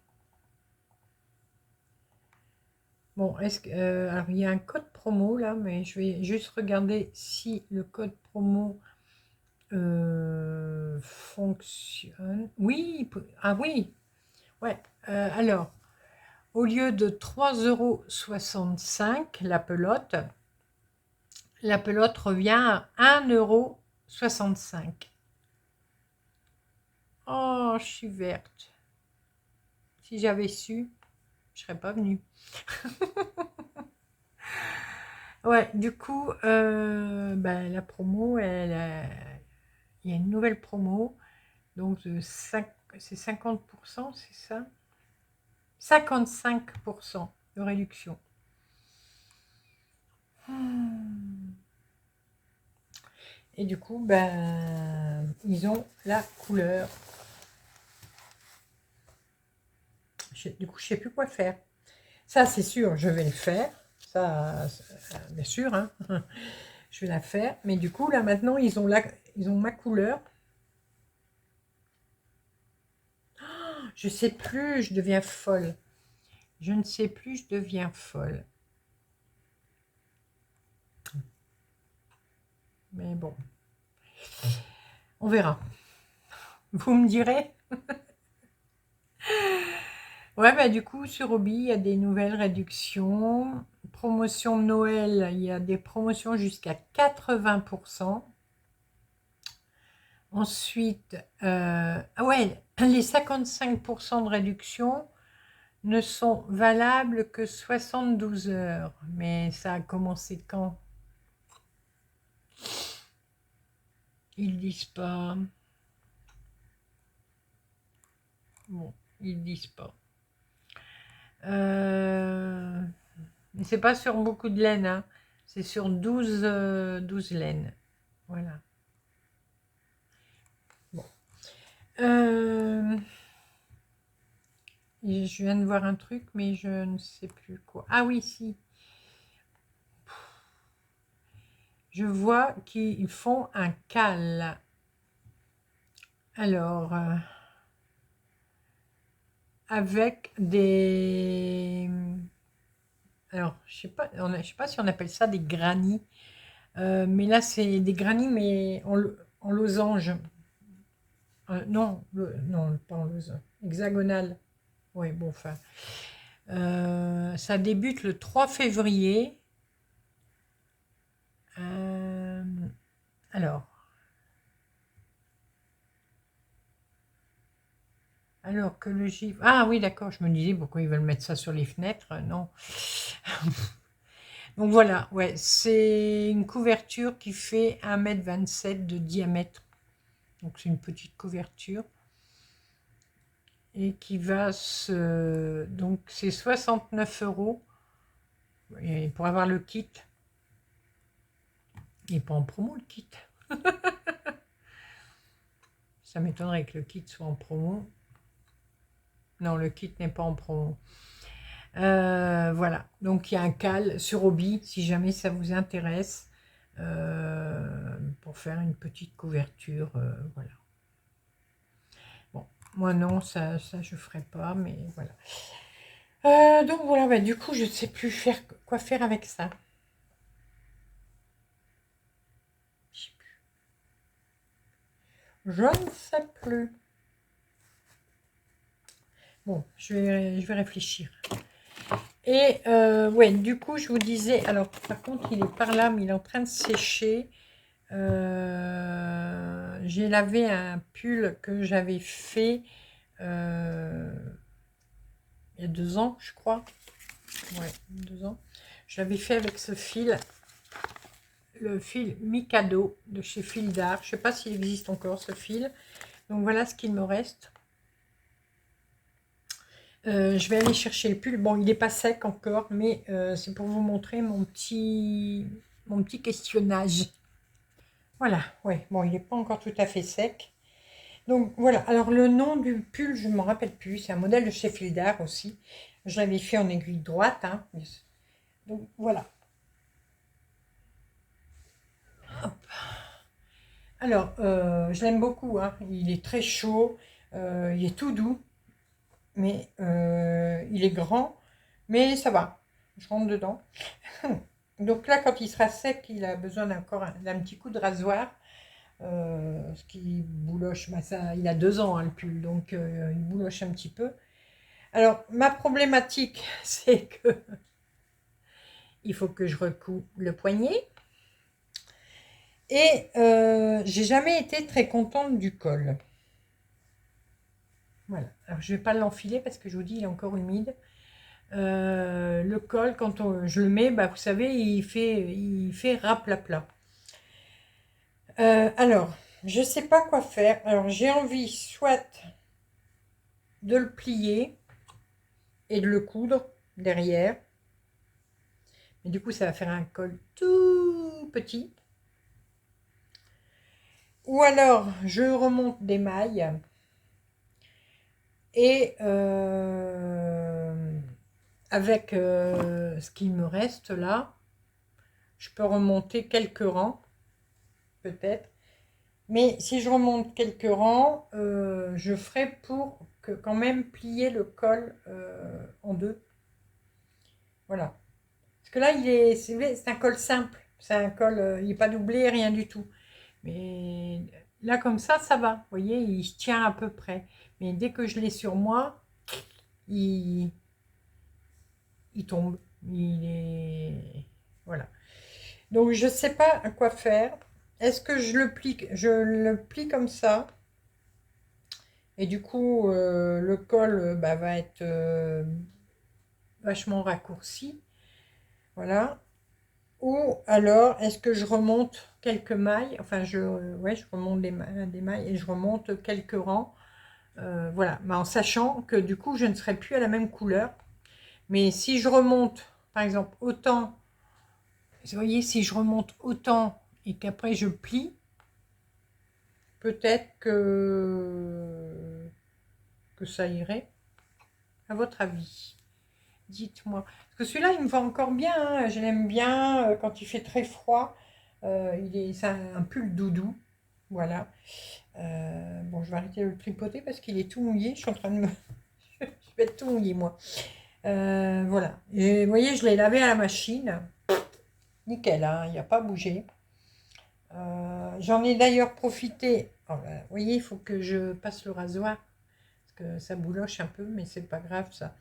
A: Bon, est-ce que... alors, il y a un code promo là, mais je vais juste regarder si le code promo fonctionne. Oui, ah oui. Ouais, alors, au lieu de 3,65 € la pelote revient à 1,65 €. Oh, je suis verte. Si j'avais su, je serais pas venue. Ouais, du coup, ben, la promo, il y a une nouvelle promo. Donc, c'est 50%, c'est ça? 55% de réduction. Et du coup, ben, ils ont la couleur. Du coup, je sais plus quoi faire. Ça, c'est sûr, je vais le faire. Ça, bien sûr, hein. Je vais la faire. Mais du coup, là, maintenant, ils ont ma couleur. Je sais plus, je deviens folle. Je ne sais plus, je deviens folle. Mais bon, on verra. Vous me direz. Ouais, bah du coup, sur Obi, il y a des nouvelles réductions. Promotion de Noël, il y a des promotions jusqu'à 80%. Ensuite, ah ouais, les 55% de réduction ne sont valables que 72 heures. Mais ça a commencé quand? Ils disent pas. Bon, ils disent pas. Mais c'est pas sur beaucoup de laine, hein. C'est sur 12 laines. Voilà. Bon. Je viens de voir un truc, mais je ne sais plus quoi. Ah oui, si. Je vois qu'ils font un cal. Alors, avec des... Alors, je sais pas si on appelle ça des granits. Mais là, c'est des granits, mais en losange. Non, non, pas en losange. Hexagonal. Oui, bon, enfin. Ça débute le 3 février. Euh, alors. Alors que le givre... Ah oui, d'accord, je me disais pourquoi ils veulent mettre ça sur les fenêtres. Non. Donc voilà, ouais, c'est une couverture qui fait 1,27 m de diamètre. Donc c'est une petite couverture. Et qui va se... Donc c'est 69 €. Et pour avoir le kit. Il n'est pas en promo le kit. Ça m'étonnerait que le kit soit en promo. Non, le kit n'est pas en promo. Voilà, donc il y a un cal sur Obi, si jamais ça vous intéresse, pour faire une petite couverture, voilà. Bon, moi non, ça je ferai pas, mais voilà. Donc voilà, bah, du coup, je ne sais plus quoi faire avec ça. Je ne sais plus. Bon, je vais réfléchir. Et ouais, du coup, je vous disais, alors par contre, il est par là, mais il est en train de sécher. J'ai lavé un pull que j'avais fait il y a 2 ans, je crois. Ouais, 2 ans. Je l'avais fait avec ce fil, le fil Mikado de chez Fil d'Art. Je sais pas s'il existe encore ce fil. Donc voilà ce qu'il me reste. Je vais aller chercher le pull. Bon, il n'est pas sec encore, mais c'est pour vous montrer mon petit questionnage. Voilà, ouais, bon, il n'est pas encore tout à fait sec. Donc voilà, alors le nom du pull, je ne m'en rappelle plus. C'est un modèle de chez Fil d'Art aussi. Je l'avais fait en aiguille droite. Hein. Donc voilà. Hop. Alors, je l'aime beaucoup. Hein. Il est très chaud. Il est tout doux. Mais il est grand. Mais ça va. Je rentre dedans. Donc là, quand il sera sec, il a besoin encore d'un petit coup de rasoir. Ce qui bouloche, bah ça, il a 2 ans hein, le pull, donc il bouloche un petit peu. Alors, ma problématique, c'est que il faut que je recoue le poignet. Et j'ai jamais été très contente du col. Voilà. Alors, je vais pas l'enfiler parce que je vous dis, il est encore humide. Le col, quand je le mets, bah, vous savez, il fait raplapla. Alors, je sais pas quoi faire. Alors, j'ai envie soit de le plier et de le coudre derrière. Mais du coup, ça va faire un col tout petit. Ou alors, je remonte des mailles et avec ce qui me reste là, je peux remonter quelques rangs, peut-être. Mais si je remonte quelques rangs, je ferai pour que quand même plier le col en deux. Voilà. Parce que là, c'est un col simple. C'est un col, il n'est pas doublé, rien du tout. Mais là, comme ça va. Vous voyez, il se tient à peu près. Mais dès que je l'ai sur moi, il tombe. Il est... Voilà. Donc, je ne sais pas à quoi faire. Est-ce que je le plie comme ça? Et du coup, le col bah, va être vachement raccourci. Voilà. Ou alors, est-ce que je remonte quelques mailles? Enfin, ouais, je remonte des mailles et je remonte quelques rangs Voilà, mais en sachant que du coup, je ne serai plus à la même couleur. Mais si je remonte, par exemple, autant, vous voyez, si je remonte autant et qu'après je plie, peut-être que ça irait. À votre avis, dites-moi. Parce que celui-là, il me va encore bien, hein. Je l'aime bien quand il fait très froid. C'est un pull doudou. Voilà. Bon, je vais arrêter de le tripoter parce qu'il est tout mouillé. Je suis en train de me... je vais être tout mouillé, moi. Voilà. Et vous voyez, je l'ai lavé à la machine. Nickel, hein, il n'a pas bougé. J'en ai d'ailleurs profité. Oh, vous voyez, il faut que je passe le rasoir. Parce que ça bouloche un peu, mais c'est pas grave, ça.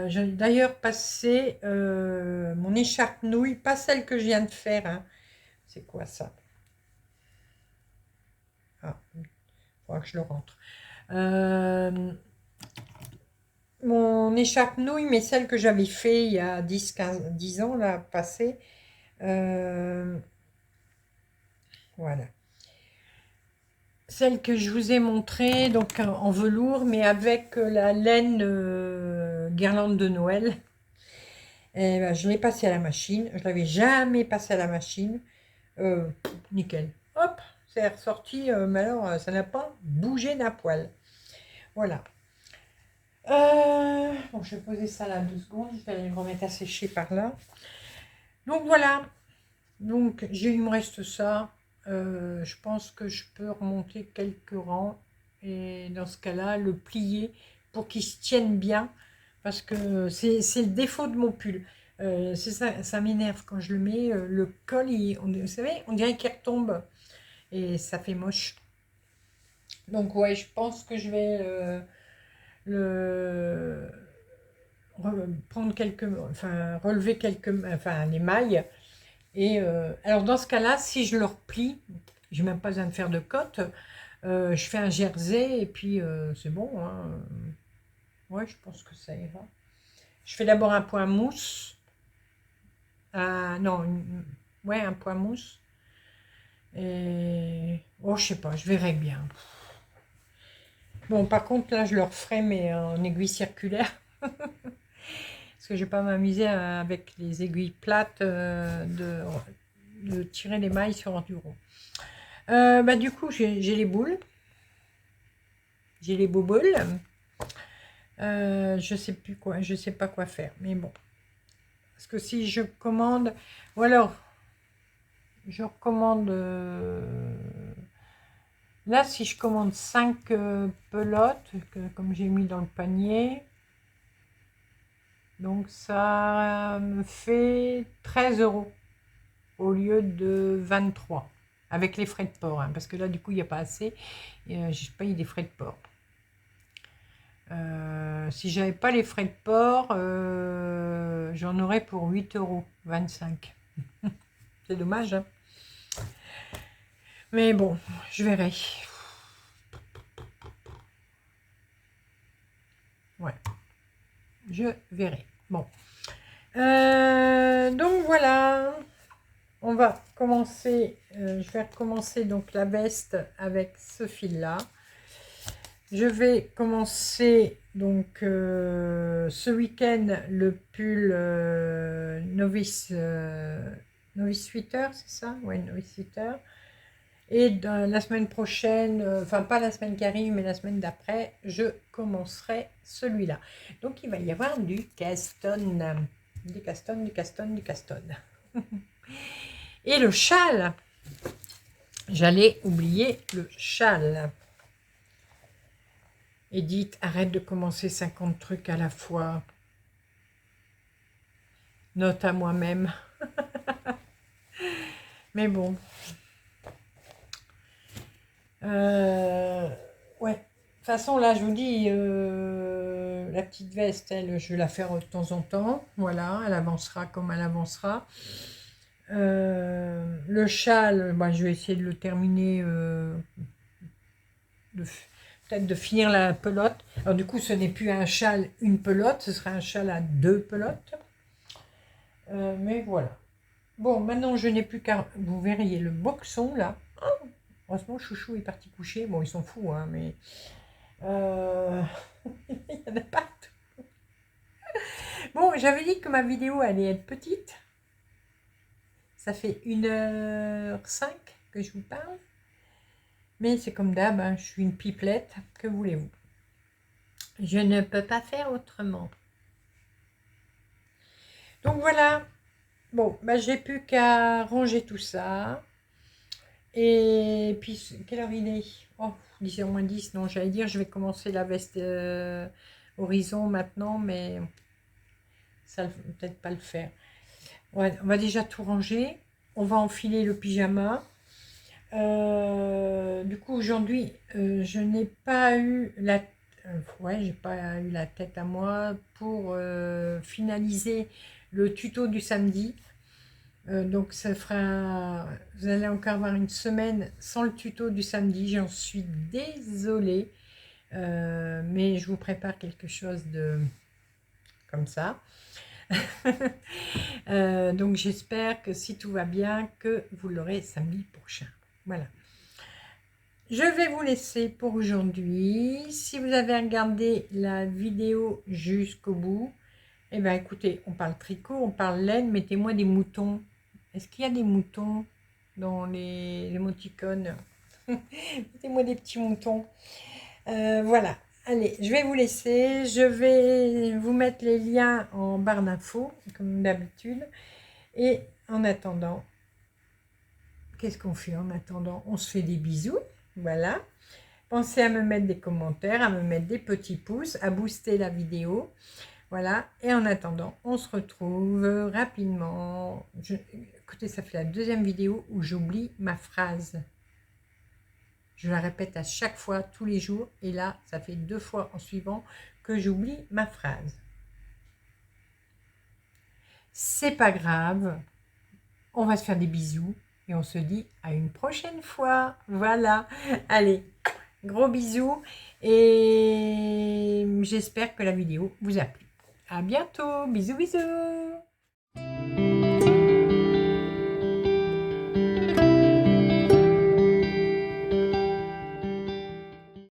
A: J'ai d'ailleurs passé mon écharpe nouille, pas celle que je viens de faire, hein. C'est quoi ça? Ah, il faudra que je le rentre. Mon écharpe nouille, mais celle que j'avais fait il y a 10 ans, là, passé. Voilà. Celle que je vous ai montrée, donc en velours, mais avec la laine guirlande de Noël. Et ben, je l'ai passée à la machine. Je l'avais jamais passée à la machine. Nickel. Hop, c'est ressorti. Mais alors, ça n'a pas bougé d'un poil. Voilà. Bon, je vais poser ça là 2 secondes. Je vais aller le remettre à sécher par là. Donc voilà. Donc, il me reste ça. Je pense que je peux remonter quelques rangs. Et dans ce cas-là, le plier pour qu'il se tienne bien. Parce que c'est le défaut de mon pull. C'est ça m'énerve quand je le mets. Le col, vous savez, on dirait qu'il retombe. Et ça fait moche. Donc ouais, je pense que je vais prendre relever les mailles. Et alors dans ce cas-là, si je le replie, j'ai même pas besoin de faire de cotte. Je fais un jersey et puis c'est bon, hein. Ouais, je pense que ça ira. Je fais d'abord un point mousse. Non, ouais, un point mousse. Et oh, je sais pas, je verrai bien. Bon, par contre, là, je le referai, mais en aiguille circulaire. Parce que je vais pas m'amuser avec les aiguilles plates de tirer les mailles sur du rond. Bah, du coup, j'ai les boules. J'ai les boboules. Je sais plus quoi, je sais pas quoi faire. Mais bon. Parce que si je commande... Ou alors, je recommande... Là, si je commande 5 pelotes, comme j'ai mis dans le panier... Donc ça me fait 13 € au lieu de 23 avec les frais de port, hein, parce que là du coup il n'y a pas assez et je paye des frais de port. Si j'avais pas les frais de port, j'en aurais pour 8,25 €. C'est dommage, hein. Mais bon, je verrai. Ouais, je verrai. Bon. Donc voilà, on va commencer, je vais recommencer donc la veste avec ce fil là. Je vais commencer donc ce week-end le pull novice sweater, c'est ça? Ouais, novice sweater. Et la semaine prochaine, enfin pas la semaine qui arrive, mais la semaine d'après, je commencerai celui-là. Donc il va y avoir du caston. Du caston, du caston, du caston. Et le châle. J'allais oublier le châle. Edith, arrête de commencer 50 trucs à la fois. Note à moi-même. Mais bon. Ouais. De toute façon, là, je vous dis, la petite veste, elle, je vais la faire de temps en temps. Voilà, elle avancera comme elle avancera. Le châle, bah, je vais essayer de le terminer, peut-être de finir la pelote. Alors du coup, ce n'est plus un châle, une pelote, ce sera un châle à 2 pelotes. Mais voilà. Bon, maintenant, je n'ai plus qu'à... Vous verriez le boxon, là. Oh, heureusement, Chouchou est parti coucher. Bon, ils sont fous, hein, mais... Il y en a pas. Bon, j'avais dit que ma vidéo allait être petite. Ça fait 1h05 que je vous parle. Mais c'est comme d'hab, hein, je suis une pipelette. Que voulez-vous? Je ne peux pas faire autrement. Donc voilà. Bon, bah, j'ai plus qu'à ranger tout ça. Et puis, quelle heure il est? Oh, 10h moins 10. Non, j'allais dire, je vais commencer la veste Horizon maintenant, mais ça ne va peut-être pas le faire. Ouais, on va déjà tout ranger. On va enfiler le pyjama. Du coup, aujourd'hui, je n'ai pas eu j'ai pas eu la tête à moi pour finaliser le tuto du samedi. Donc ça fera, vous allez encore avoir une semaine sans le tuto du samedi, j'en suis désolée, mais je vous prépare quelque chose de comme ça. Donc j'espère que si tout va bien, que vous l'aurez samedi prochain. Voilà. Je vais vous laisser pour aujourd'hui. Si vous avez regardé la vidéo jusqu'au bout, eh bien écoutez, on parle tricot, on parle laine, mettez-moi des moutons. Est-ce qu'il y a des moutons dans les émoticônes? Mettez-moi des petits moutons. Voilà, allez, je vais vous laisser. Je vais vous mettre les liens en barre d'infos, comme d'habitude. Et en attendant, qu'est-ce qu'on fait en attendant? On se fait des bisous, voilà. Pensez à me mettre des commentaires, à me mettre des petits pouces, à booster la vidéo. Voilà, et en attendant, on se retrouve rapidement. Écoutez, ça fait la deuxième vidéo où j'oublie ma phrase. Je la répète à chaque fois, tous les jours, et là, ça fait 2 fois en suivant que j'oublie ma phrase. C'est pas grave, on va se faire des bisous, et on se dit à une prochaine fois. Voilà, allez, gros bisous, et j'espère que la vidéo vous a plu. À bientôt, bisous bisous.